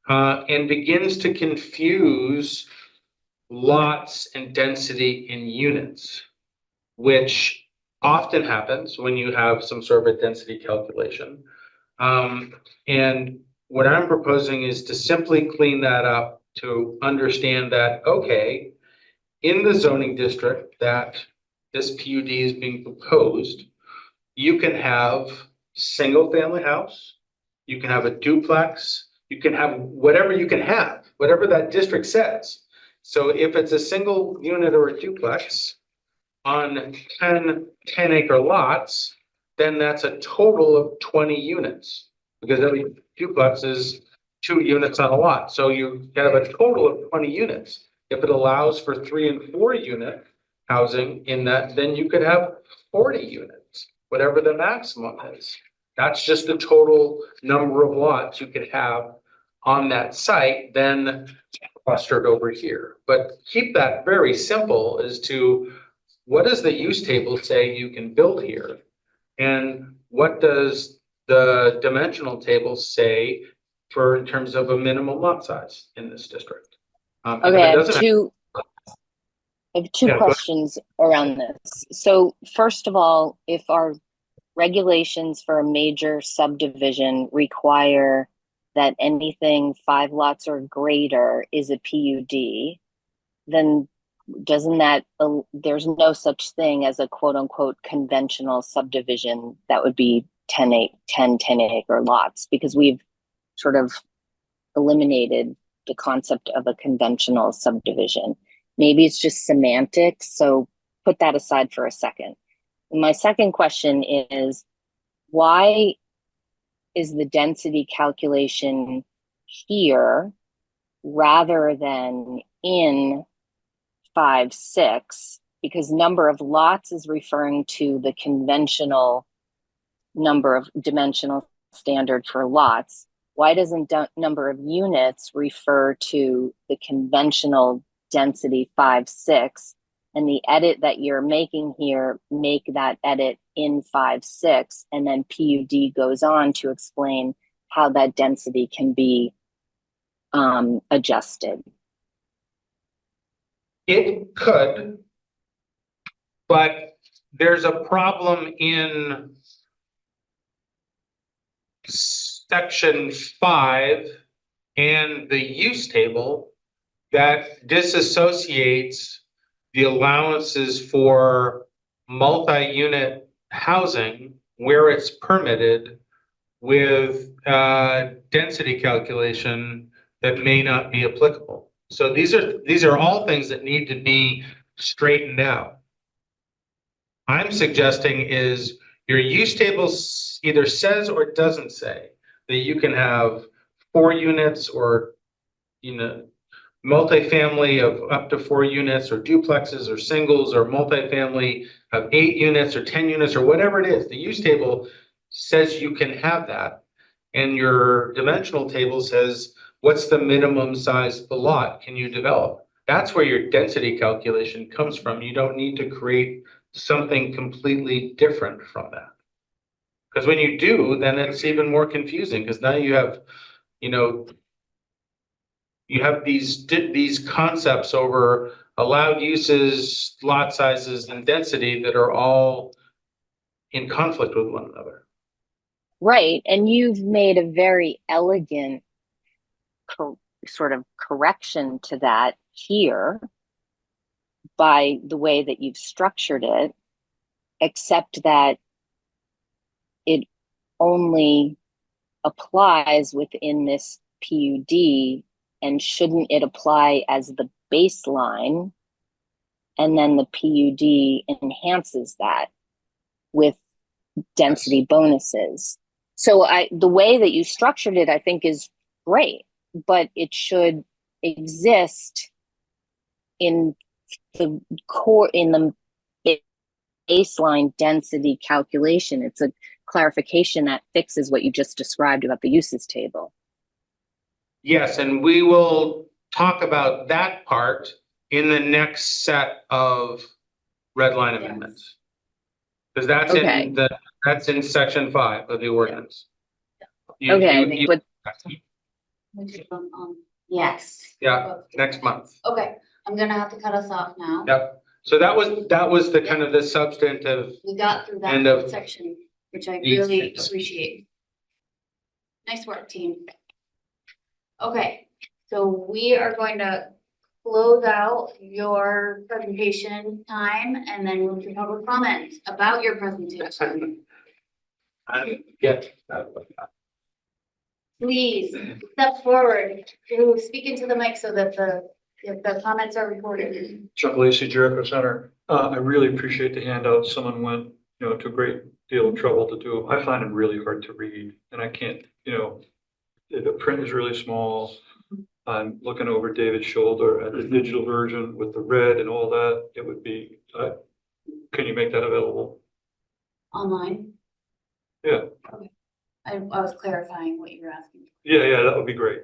Speaker 5: and begins to confuse lots and density in units, which often happens when you have some sort of a density calculation. And what I'm proposing is to simply clean that up to understand that, okay, in the zoning district that this PUD is being proposed, you can have single family house, you can have a duplex, you can have whatever you can have, whatever that district says. So if it's a single unit or a duplex on 10 10-acre lots, then that's a total of 20 units because every duplex is 2 units on a lot. So you have a total of 20 units. If it allows for 3 and 4 unit housing in that, then you could have 40 units, whatever the maximum is. That's just the total number of lots you could have on that site, then clustered over here. But keep that very simple as to what does the use table say you can build here? And what does the dimensional table say for in terms of a minimum lot size in this district?
Speaker 6: Okay, I have two
Speaker 5: Yeah,
Speaker 6: questions around this. So first of all, if our regulations for a major subdivision require that anything 5 lots or greater is a PUD, then doesn't that, there's no such thing as a quote unquote conventional subdivision that would be 10 10-acre lots, because we've sort of eliminated the concept of a conventional subdivision. Maybe it's just semantics, so put that aside for a second. My second question is, why is the density calculation here rather than in 5.6? Because number of lots is referring to the conventional number of dimensional standard for lots. Why doesn't number of units refer to the conventional density 5.6? And the edit that you're making here, make that edit in 5.6, and then PUD goes on to explain how that density can be adjusted.
Speaker 5: it could, but there's a problem in section 5 and the use table that disassociates the allowances for multi-unit housing where it's permitted with density calculation that may not be applicable. So these are all things that need to be straightened out. I'm suggesting is your use table either says or doesn't say that you can have 4 units or multifamily of up to 4 units or duplexes or singles or multifamily of 8 units or 10 units or whatever it is. The use table says you can have that. And your dimensional table says, what's the minimum size of the lot can you develop? That's where your density calculation comes from. You don't need to create something completely different from that. Because when you do, then it's even more confusing because now you have, you know, you have these concepts over allowed uses, lot sizes, and density that are all in conflict with one another.
Speaker 6: Right. And you've made a very elegant sort of correction to that here by the way that you've structured it, except that it only applies within this PUD, and shouldn't it apply as the baseline, and then the PUD enhances that with density bonuses. So the way that you structured it, I think, is great, but it should exist in the core, in the baseline density calculation. It's a clarification that fixes what you just described about the uses table.
Speaker 5: Yes, and we will talk about that part in the next set of red line amendments. Because that's
Speaker 6: Okay.
Speaker 5: in that's in section 5 of the ordinance.
Speaker 6: Okay, but
Speaker 8: Yes.
Speaker 5: Yeah, next month.
Speaker 1: Okay, I'm gonna have to cut us off now.
Speaker 5: Yep. So that was the kind of the substantive.
Speaker 1: We got through
Speaker 5: End
Speaker 1: that
Speaker 5: of
Speaker 1: section, which I
Speaker 5: these
Speaker 1: really
Speaker 5: things.
Speaker 1: appreciate. Nice work, team. Okay, so we are going to close out your presentation time and then move to public comment about your presentation.
Speaker 5: I get that.
Speaker 1: Please step forward to speak into the mic so that the comments are recorded.
Speaker 2: Chuck Lacy, Jericho Center. I really appreciate the handout. Someone went, to a great deal of trouble to do them. I find them really hard to read and I can't, the print is really small. I'm looking over David's shoulder at the digital version with the red and all that. It would be, can you make that available?
Speaker 1: Online?
Speaker 2: Yeah.
Speaker 1: Okay. I was clarifying what you were asking.
Speaker 2: Yeah, that would be great.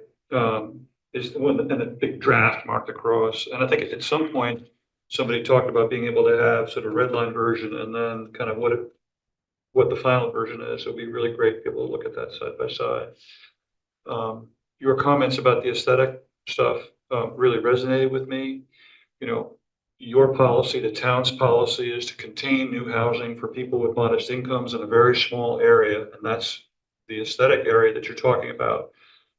Speaker 2: Is the one and a big draft marked across. And I think at some point, somebody talked about being able to have sort of red line version and then kind of what the final version is. It'd be really great to be able to look at that side by side. Your comments about the aesthetic stuff really resonated with me. Your policy, the town's policy is to contain new housing for people with modest incomes in a very small area, and that's the aesthetic area that you're talking about.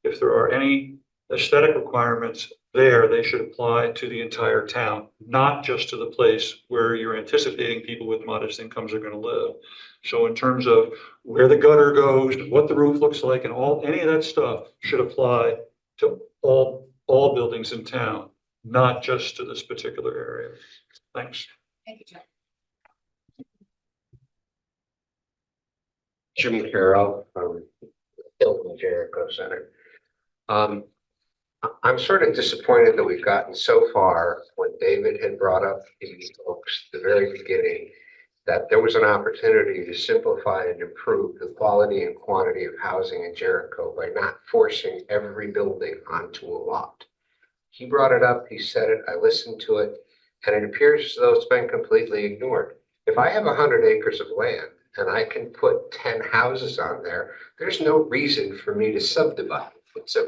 Speaker 2: If there are any aesthetic requirements there, they should apply to the entire town, not just to the place where you're anticipating people with modest incomes are going to live. So in terms of where the gutter goes, and what the roof looks like, and any of that stuff should apply to all buildings in town, not just to this particular area. Thanks.
Speaker 1: Thank you, Chuck.
Speaker 3: Jim Carroll from Hilton Jericho Center. I'm sort of disappointed that we've gotten so far when David had brought up these folks at the very beginning that there was an opportunity to simplify and improve the quality and quantity of housing in Jericho by not forcing every building onto a lot. He brought it up, he said it, I listened to it, and it appears as though it's been completely ignored. If I have 100 acres of land and I can put 10 houses on there, there's no reason for me to subdivide. It's an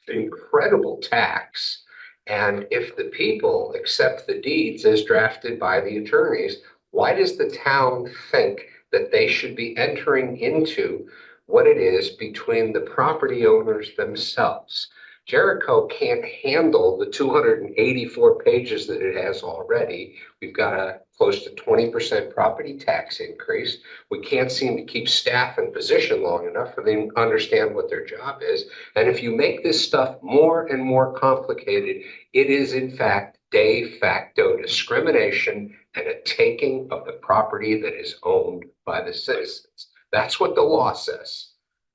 Speaker 3: incredible tax. And if the people accept the deeds as drafted by the attorneys, why does the town think that they should be entering into what it is between the property owners themselves? Jericho can't handle the 284 pages that it has already. We've got a close to 20% property tax increase. We can't seem to keep staff in position long enough for them to understand what their job is. And if you make this stuff more and more complicated, it is in fact de facto discrimination and a taking of the property that is owned by the citizens. That's what the law says.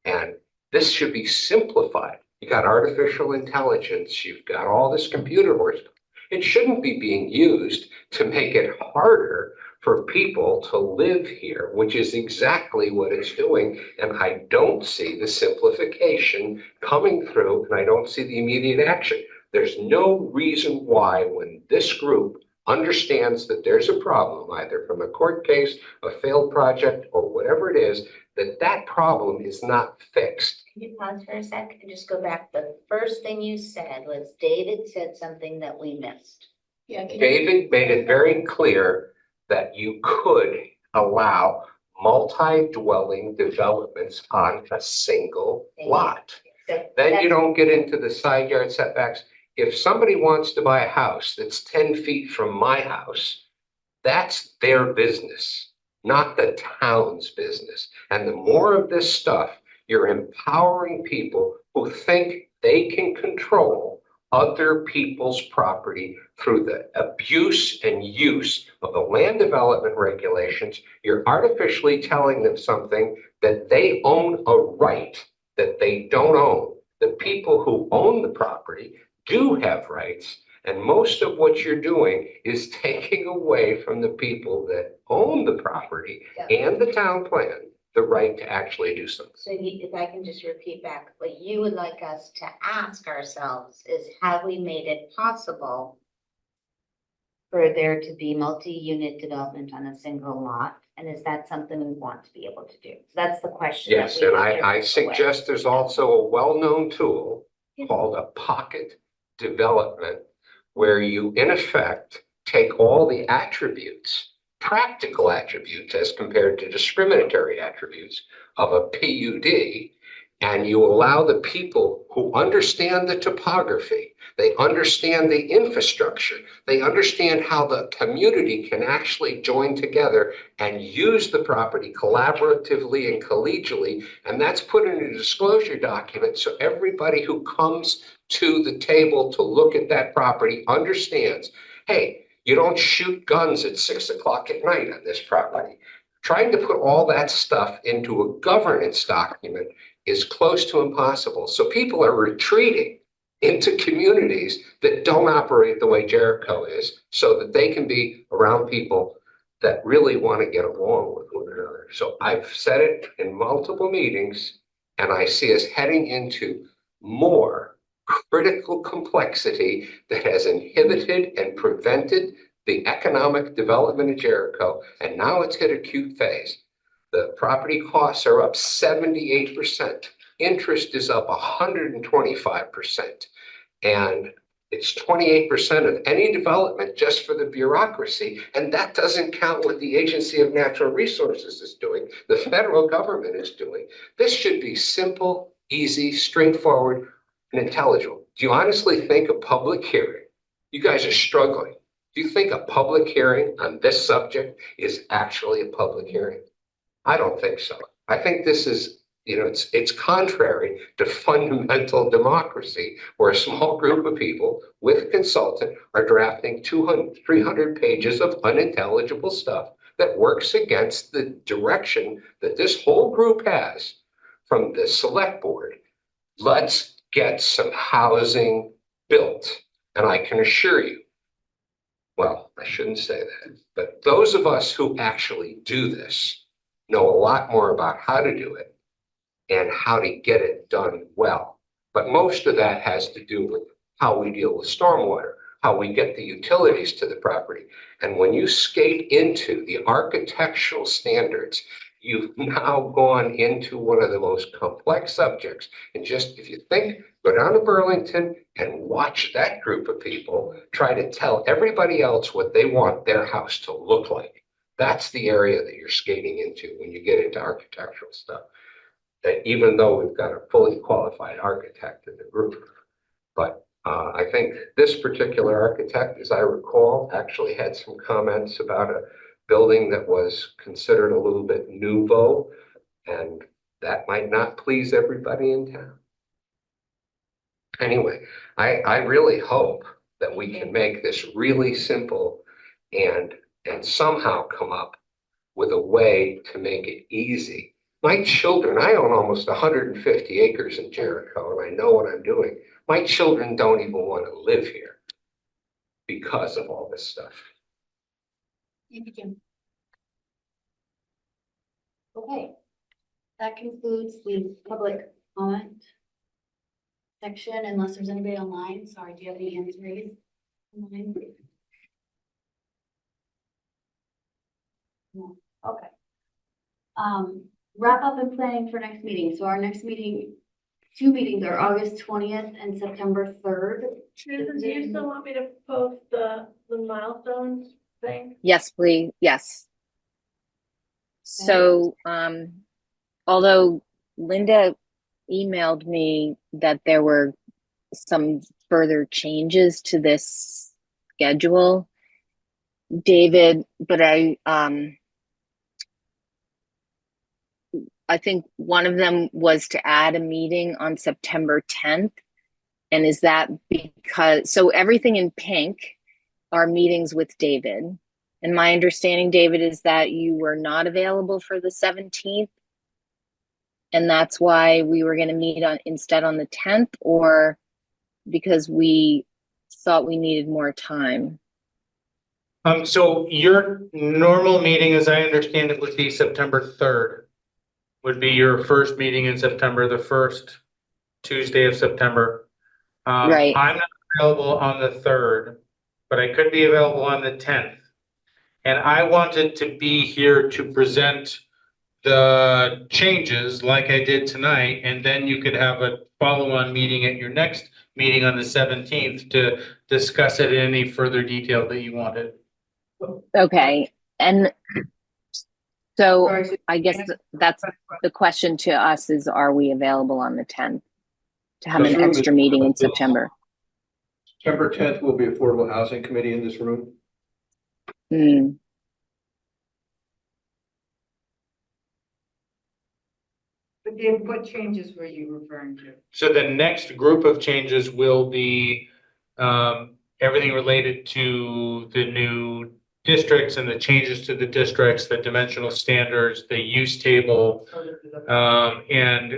Speaker 3: And this should be simplified. You got artificial intelligence, you've got all this computer horsepower. It shouldn't be being used to make it harder for people to live here, which is exactly what it's doing. And I don't see the simplification coming through, and I don't see the immediate action. There's no reason why, when this group understands that there's a problem, either from a court case, a failed project, or whatever it is, that that problem is not fixed.
Speaker 8: Can you pause for a sec and just go back? The first thing you said was David said something that we missed.
Speaker 1: Yeah.
Speaker 3: David made it very clear that you could allow multi-dwelling developments on a single lot.
Speaker 8: So
Speaker 3: Then
Speaker 8: that's-
Speaker 3: you don't get into the side yard setbacks. If somebody wants to buy a house that's 10 feet from my house, that's their business, not the town's business. And the more of this stuff, you're empowering people who think they can control other people's property through the abuse and use of the land development regulations. You're artificially telling them something that they own a right that they don't own. The people who own the property do have rights. And most of what you're doing is taking away from the people that own the property and the town plan the right to actually do something.
Speaker 8: So if I can just repeat back, what you would like us to ask ourselves is, have we made it possible for there to be multi-unit development on a single lot? And is that something we want to be able to do? So that's the question. that
Speaker 3: Yes,
Speaker 8: we
Speaker 3: and
Speaker 8: have to
Speaker 3: I
Speaker 8: wrestle with.
Speaker 3: suggest there's also a well-known tool called a pocket development, where you in effect take all the attributes, practical attributes as compared to discriminatory attributes of a PUD, and you allow the people who understand the topography, they understand the infrastructure, they understand how the community can actually join together and use the property collaboratively and collegially. And that's put in a disclosure document, so everybody who comes to the table to look at that property understands, hey, you don't shoot guns at 6 o'clock at night on this property. Trying to put all that stuff into a governance document is close to impossible. So people are retreating into communities that don't operate the way Jericho is, so that they can be around people that really want to get along with one another. So I've said it in multiple meetings, and I see us heading into more critical complexity that has inhibited and prevented the economic development of Jericho, and now it's hit acute phase. The property costs are up 78%. Interest is up 125%. And it's 28% of any development just for the bureaucracy. And that doesn't count what the Agency of Natural Resources is doing, the federal government is doing. This should be simple, easy, straightforward, and intelligible. Do you honestly think a public hearing, you guys are struggling, do you think a public hearing on this subject is actually a public hearing? I don't think so. I think this is, it's contrary to fundamental democracy, where a small group of people with a consultant are drafting 200, 300 pages of unintelligible stuff that works against the direction that this whole group has from the select board. Let's get some housing built. And I can assure you, well, I shouldn't say that, but those of us who actually do this know a lot more about how to do it and how to get it done well. But most of that has to do with how we deal with stormwater, how we get the utilities to the property. And when you skate into the architectural standards, you've now gone into one of the most complex subjects. And just, if you think, go down to Burlington and watch that group of people try to tell everybody else what they want their house to look like. That's the area that you're skating into when you get into architectural stuff. That even though we've got a fully qualified architect in the group, but I think this particular architect, as I recall, actually had some comments about a building that was considered a little bit nouveau, and that might not please everybody in town. Anyway, I really hope that we can make this really simple and somehow come up with a way to make it easy. My children, I own almost 150 acres in Jericho, and I know what I'm doing. My children don't even want to live here because of all this stuff.
Speaker 1: Thank you, Jim. Okay, that concludes the public comment section, unless there's anybody online. Sorry, do you have any hands raised? Online? No, okay. Wrap up and planning for next meeting. So our next meeting, two meetings are August 20th and September 3rd.
Speaker 4: Susan, do you still want me to post the milestones thing?
Speaker 6: Yes, please. Yes. So, although Linda emailed me that there were some further changes to this schedule, David, but I think one of them was to add a meeting on September 10th. And is that because, so everything in pink are meetings with David. And my understanding, David, is that you were not available for the 17th. And that's why we were going to meet on instead on the 10th, or because we thought we needed more time.
Speaker 5: So your normal meeting, as I understand it, would be September 3rd. Would be your first meeting in September, the first Tuesday of September.
Speaker 6: Right.
Speaker 5: I'm not available on the 3rd, but I could be available on the 10th. And I wanted to be here to present the changes like I did tonight, and then you could have a follow-on meeting at your next meeting on the 17th to discuss it in any further detail that you wanted.
Speaker 6: Okay. And so
Speaker 9: Sorry, so
Speaker 6: I guess that's the question to us is, are we available on the 10th to have
Speaker 7: This
Speaker 6: an
Speaker 7: room is-
Speaker 6: extra meeting in September?
Speaker 7: September 10th will be Affordable Housing Committee in this room.
Speaker 6: Hmm.
Speaker 9: But Dave, what changes were you referring to?
Speaker 5: So the next group of changes will be everything related to the new districts and the changes to the districts, the dimensional standards, the use table, and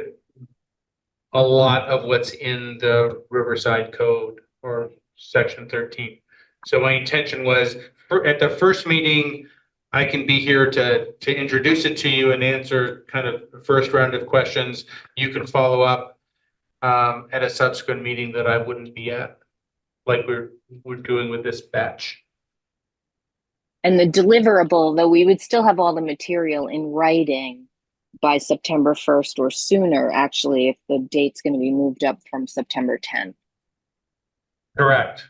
Speaker 5: a lot of what's in the Riverside Code or Section 13. So my intention was at the first meeting, I can be here to introduce it to you and answer kind of the first round of questions. You can follow up at a subsequent meeting that I wouldn't be at, like we're doing with this batch.
Speaker 6: And the deliverable, though, we would still have all the material in writing by September 1st or sooner, actually, if the date's going to be moved up from September 10th.
Speaker 5: Correct.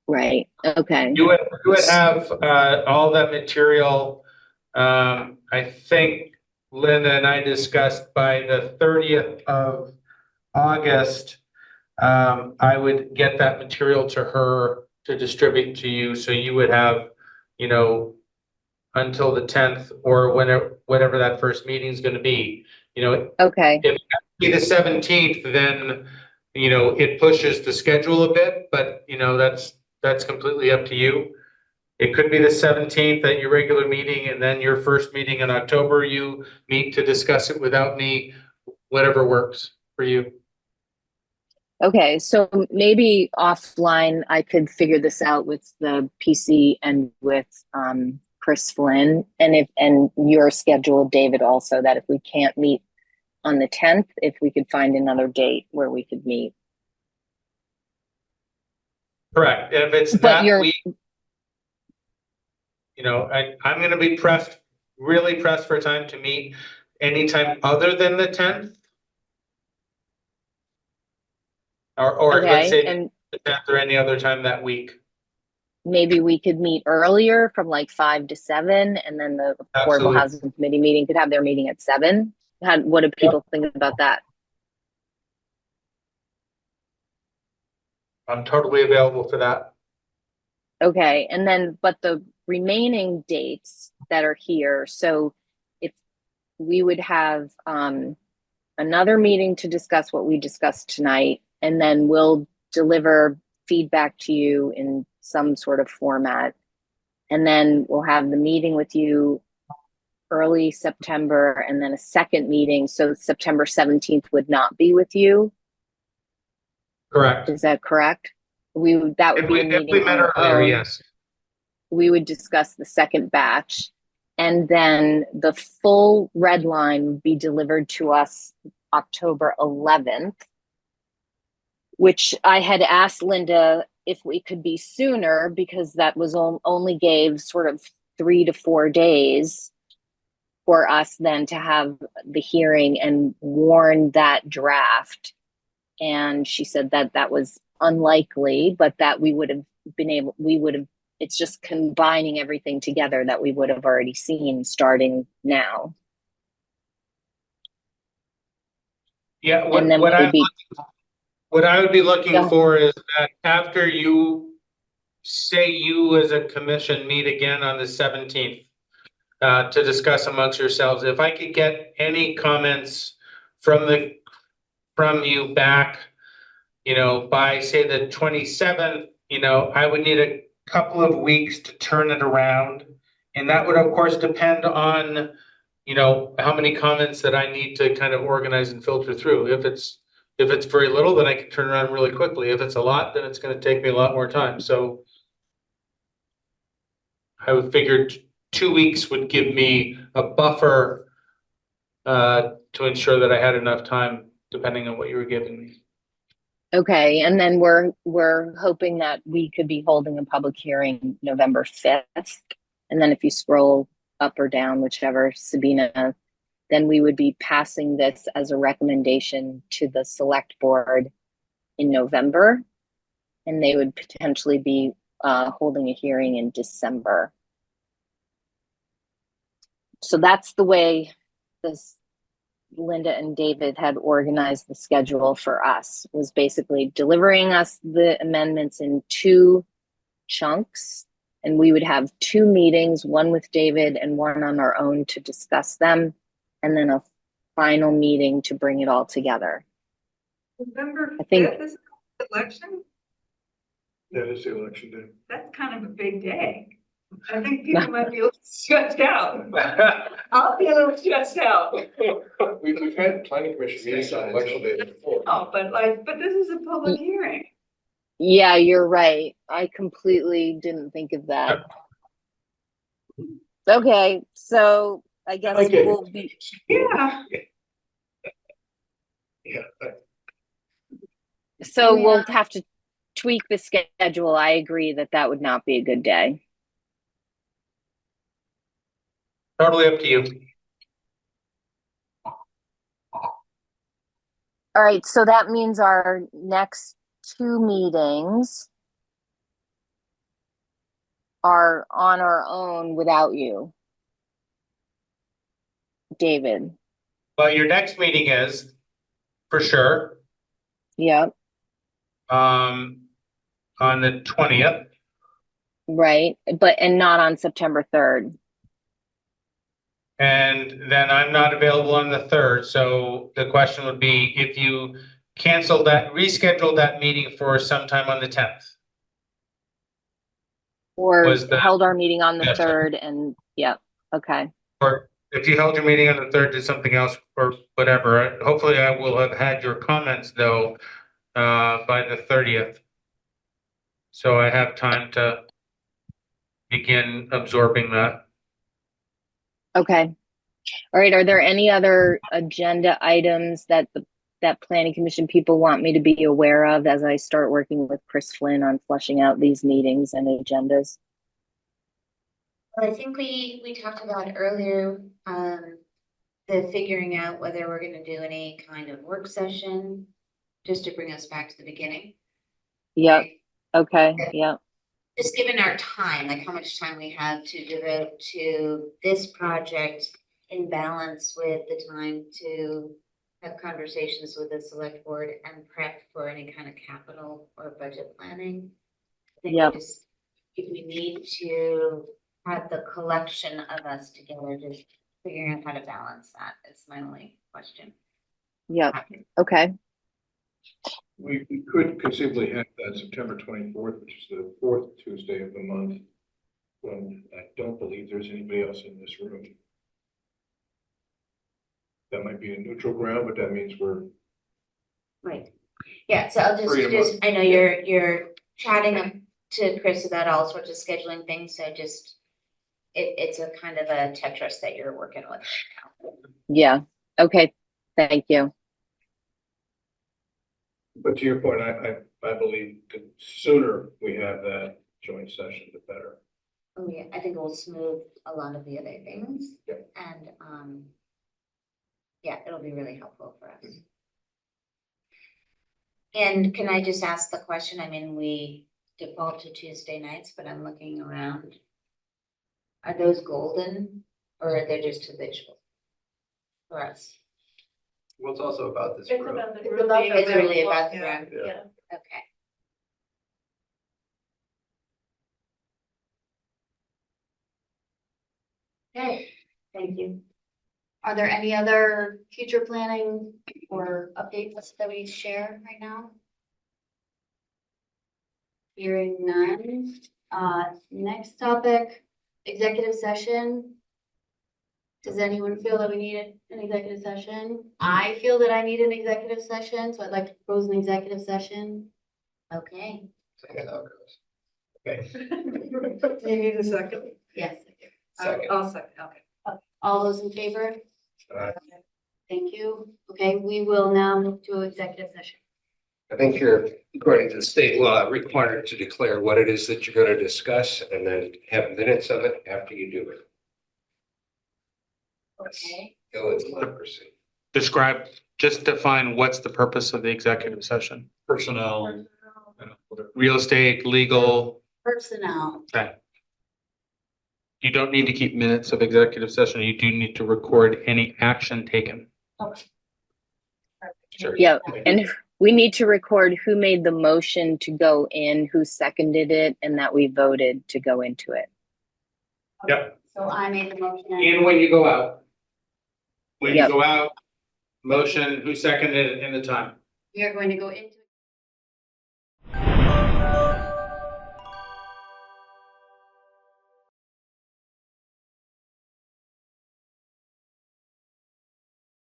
Speaker 6: Right. Okay.
Speaker 5: You would have all that material. I think Linda and I discussed by the 30th of August, I would get that material to her to distribute to you. So you would have, you know, until the 10th or whatever that first meeting is going to be. You know,
Speaker 6: Okay.
Speaker 5: if it be the 17th, then, you know, it pushes the schedule a bit, but you know, that's completely up to you. It could be the 17th at your regular meeting, and then your first meeting in October, you meet to discuss it without me, whatever works for you.
Speaker 6: Okay. So maybe offline, I could figure this out with the PC and with Chris Flynn, and your schedule, David, also, that if we can't meet on the 10th, if we could find another date where we could meet.
Speaker 5: Correct. If it's
Speaker 6: But
Speaker 5: that week, you know, I'm going to be really pressed for time to meet anytime other than the 10th. Or let's
Speaker 6: okay,
Speaker 5: say
Speaker 6: and
Speaker 5: the 10th or any other time that week.
Speaker 6: maybe we could meet earlier from like 5 to 7, and then the Affordable
Speaker 5: Absolutely.
Speaker 6: Housing Committee meeting could have their meeting at 7. What do people think about that?
Speaker 5: I'm totally available for that.
Speaker 6: Okay, and then, but the remaining dates that are here, so if we would have another meeting to discuss what we discussed tonight, and then we'll deliver feedback to you in some sort of format. And then we'll have the meeting with you early September and then a second meeting. So September 17th would not be with you.
Speaker 5: Correct.
Speaker 6: Is that correct? That would be a
Speaker 5: If
Speaker 6: meeting
Speaker 5: we
Speaker 6: on
Speaker 5: met
Speaker 6: our
Speaker 5: earlier,
Speaker 6: own.
Speaker 5: yes.
Speaker 6: We would discuss the second batch. And then the full red line would be delivered to us October 11th, which I had asked Linda if we could be sooner because that was only gave sort of 3 to 4 days for us then to have the hearing and warn that draft. And she said that that was unlikely, but that we would have been able, it's just combining everything together that we would have already seen starting now.
Speaker 5: Yeah,
Speaker 6: And then
Speaker 5: what
Speaker 6: we would be,
Speaker 5: what I would be looking
Speaker 6: Yeah.
Speaker 5: for is that after you say you as a commission meet again on the 17th to discuss amongst yourselves, if I could get any comments from you back, by say the 27th, I would need a couple of weeks to turn it around. And that would of course depend on, how many comments that I need to kind of organize and filter through. If it's very little, then I can turn around really quickly. If it's a lot, then it's going to take me a lot more time. So I would figure 2 weeks would give me a buffer to ensure that I had enough time, depending on what you were giving me.
Speaker 6: okay. And then we're hoping that we could be holding a public hearing November 5th. And then if you scroll up or down, whichever, Sabina, then we would be passing this as a recommendation to the select board in November. And they would potentially be holding a hearing in December. So that's the way this Linda and David had organized the schedule for us, was basically delivering us the amendments in 2 chunks. And we would have 2 meetings, one with David and one on our own to discuss them. And then a final meeting to bring it all together.
Speaker 9: November
Speaker 6: I think-
Speaker 9: 5th is the election?
Speaker 7: That is the election day.
Speaker 9: That's kind of a big day. I think people might be a little stressed out. I'll be a little stressed out.
Speaker 7: We've had planning commission meetings on election day before.
Speaker 9: Oh, but this is a public hearing.
Speaker 6: Yeah, you're right. I completely didn't think of that. Okay, so I guess
Speaker 7: Okay.
Speaker 6: we'll be,
Speaker 9: Yeah.
Speaker 7: Yeah.
Speaker 6: so we'll have to tweak the schedule. I agree that that would not be a good day.
Speaker 5: Totally up to you.
Speaker 6: All right, so that means our next 2 meetings are on our own without you, David.
Speaker 5: Well, your next meeting is, for sure,
Speaker 6: Yep,
Speaker 5: on the 20th.
Speaker 6: right. And not on September 3rd.
Speaker 5: And then I'm not available on the 3rd. So the question would be if you reschedule that meeting for sometime on the 10th.
Speaker 6: Or
Speaker 5: Was that-
Speaker 6: held our meeting on the
Speaker 5: Yes.
Speaker 6: 3rd and, yep, okay.
Speaker 5: Or if you held your meeting on the 3rd, did something else or whatever. Hopefully I will have had your comments though, by the 30th. So I have time to begin absorbing that.
Speaker 6: Okay. All right, are there any other agenda items that that planning commission people want me to be aware of as I start working with Chris Flynn on fleshing out these meetings and agendas?
Speaker 8: Well, I think we talked about earlier, the figuring out whether we're gonna do any kind of work session, just to bring us back to the beginning.
Speaker 6: Yep, okay, yep,
Speaker 8: Just given our time, like how much time we have to devote to this project in balance with the time to have conversations with the select board and prep for any kind of capital or budget planning. I think
Speaker 6: Yep.
Speaker 8: if we need to have the collection of us together, just figuring out how to balance that is my only question.
Speaker 6: yep, okay.
Speaker 7: We could conceivably have that September 24th, which is the 4th Tuesday of the month, when I don't believe there's anybody else in this room. that might be a neutral ground, but that means we're,
Speaker 8: Right. Yeah, so I'll
Speaker 7: Freedom of-
Speaker 8: I know you're chatting up to Chris about all sorts of scheduling things, so just, it's a kind of a Tetris that you're working with right
Speaker 6: Yeah. Okay. Thank you.
Speaker 7: but to your point, I believe the sooner we have that joint session, the better.
Speaker 8: now. Oh, yeah, I think it will smooth a lot of the other things.
Speaker 7: Yep.
Speaker 8: And, yeah, it'll be really helpful for us. And can I just ask the question? I mean, we default to Tuesday nights, but I'm looking around. Are those golden or are they just habitual for us?
Speaker 10: Well, it's also about this
Speaker 4: It's
Speaker 10: room.
Speaker 4: about the
Speaker 1: It's
Speaker 4: room
Speaker 1: about
Speaker 4: being
Speaker 1: the
Speaker 8: It's really
Speaker 4: available,
Speaker 8: about the
Speaker 4: yeah,
Speaker 8: room.
Speaker 4: yeah.
Speaker 8: Okay. Okay, thank you.
Speaker 1: Are there any other future planning or updates that we share right now? Hearing none. Next topic, executive session. Does anyone feel that we need an executive session? I feel that I need an executive session, so I'd like to propose an executive session.
Speaker 8: Okay.
Speaker 10: So that's how it goes.
Speaker 9: Do you need a second?
Speaker 1: Yes.
Speaker 10: Second.
Speaker 9: I'll second, okay.
Speaker 1: All those in favor?
Speaker 7: Aye.
Speaker 1: Thank you. Okay, we will now move to executive session.
Speaker 3: I think you're, according to the state law, required to declare what it is that you're going to discuss and then have minutes of it after you do it.
Speaker 8: Okay.
Speaker 3: Go with democracy.
Speaker 5: just define what's the purpose of the executive session.
Speaker 2: Personnel, whatever.
Speaker 5: Real estate, legal,
Speaker 1: Personnel.
Speaker 5: okay. You don't need to keep minutes of executive session. You do need to record any action taken.
Speaker 3: Sure.
Speaker 6: Yeah. And we need to record who made the motion to go in, who seconded it, and that we voted to go into it.
Speaker 5: Yep.
Speaker 1: So I made the motion.
Speaker 5: And when you go out. When you
Speaker 6: Yep.
Speaker 5: go out, motion, who seconded it, and the time.
Speaker 1: We are going to go into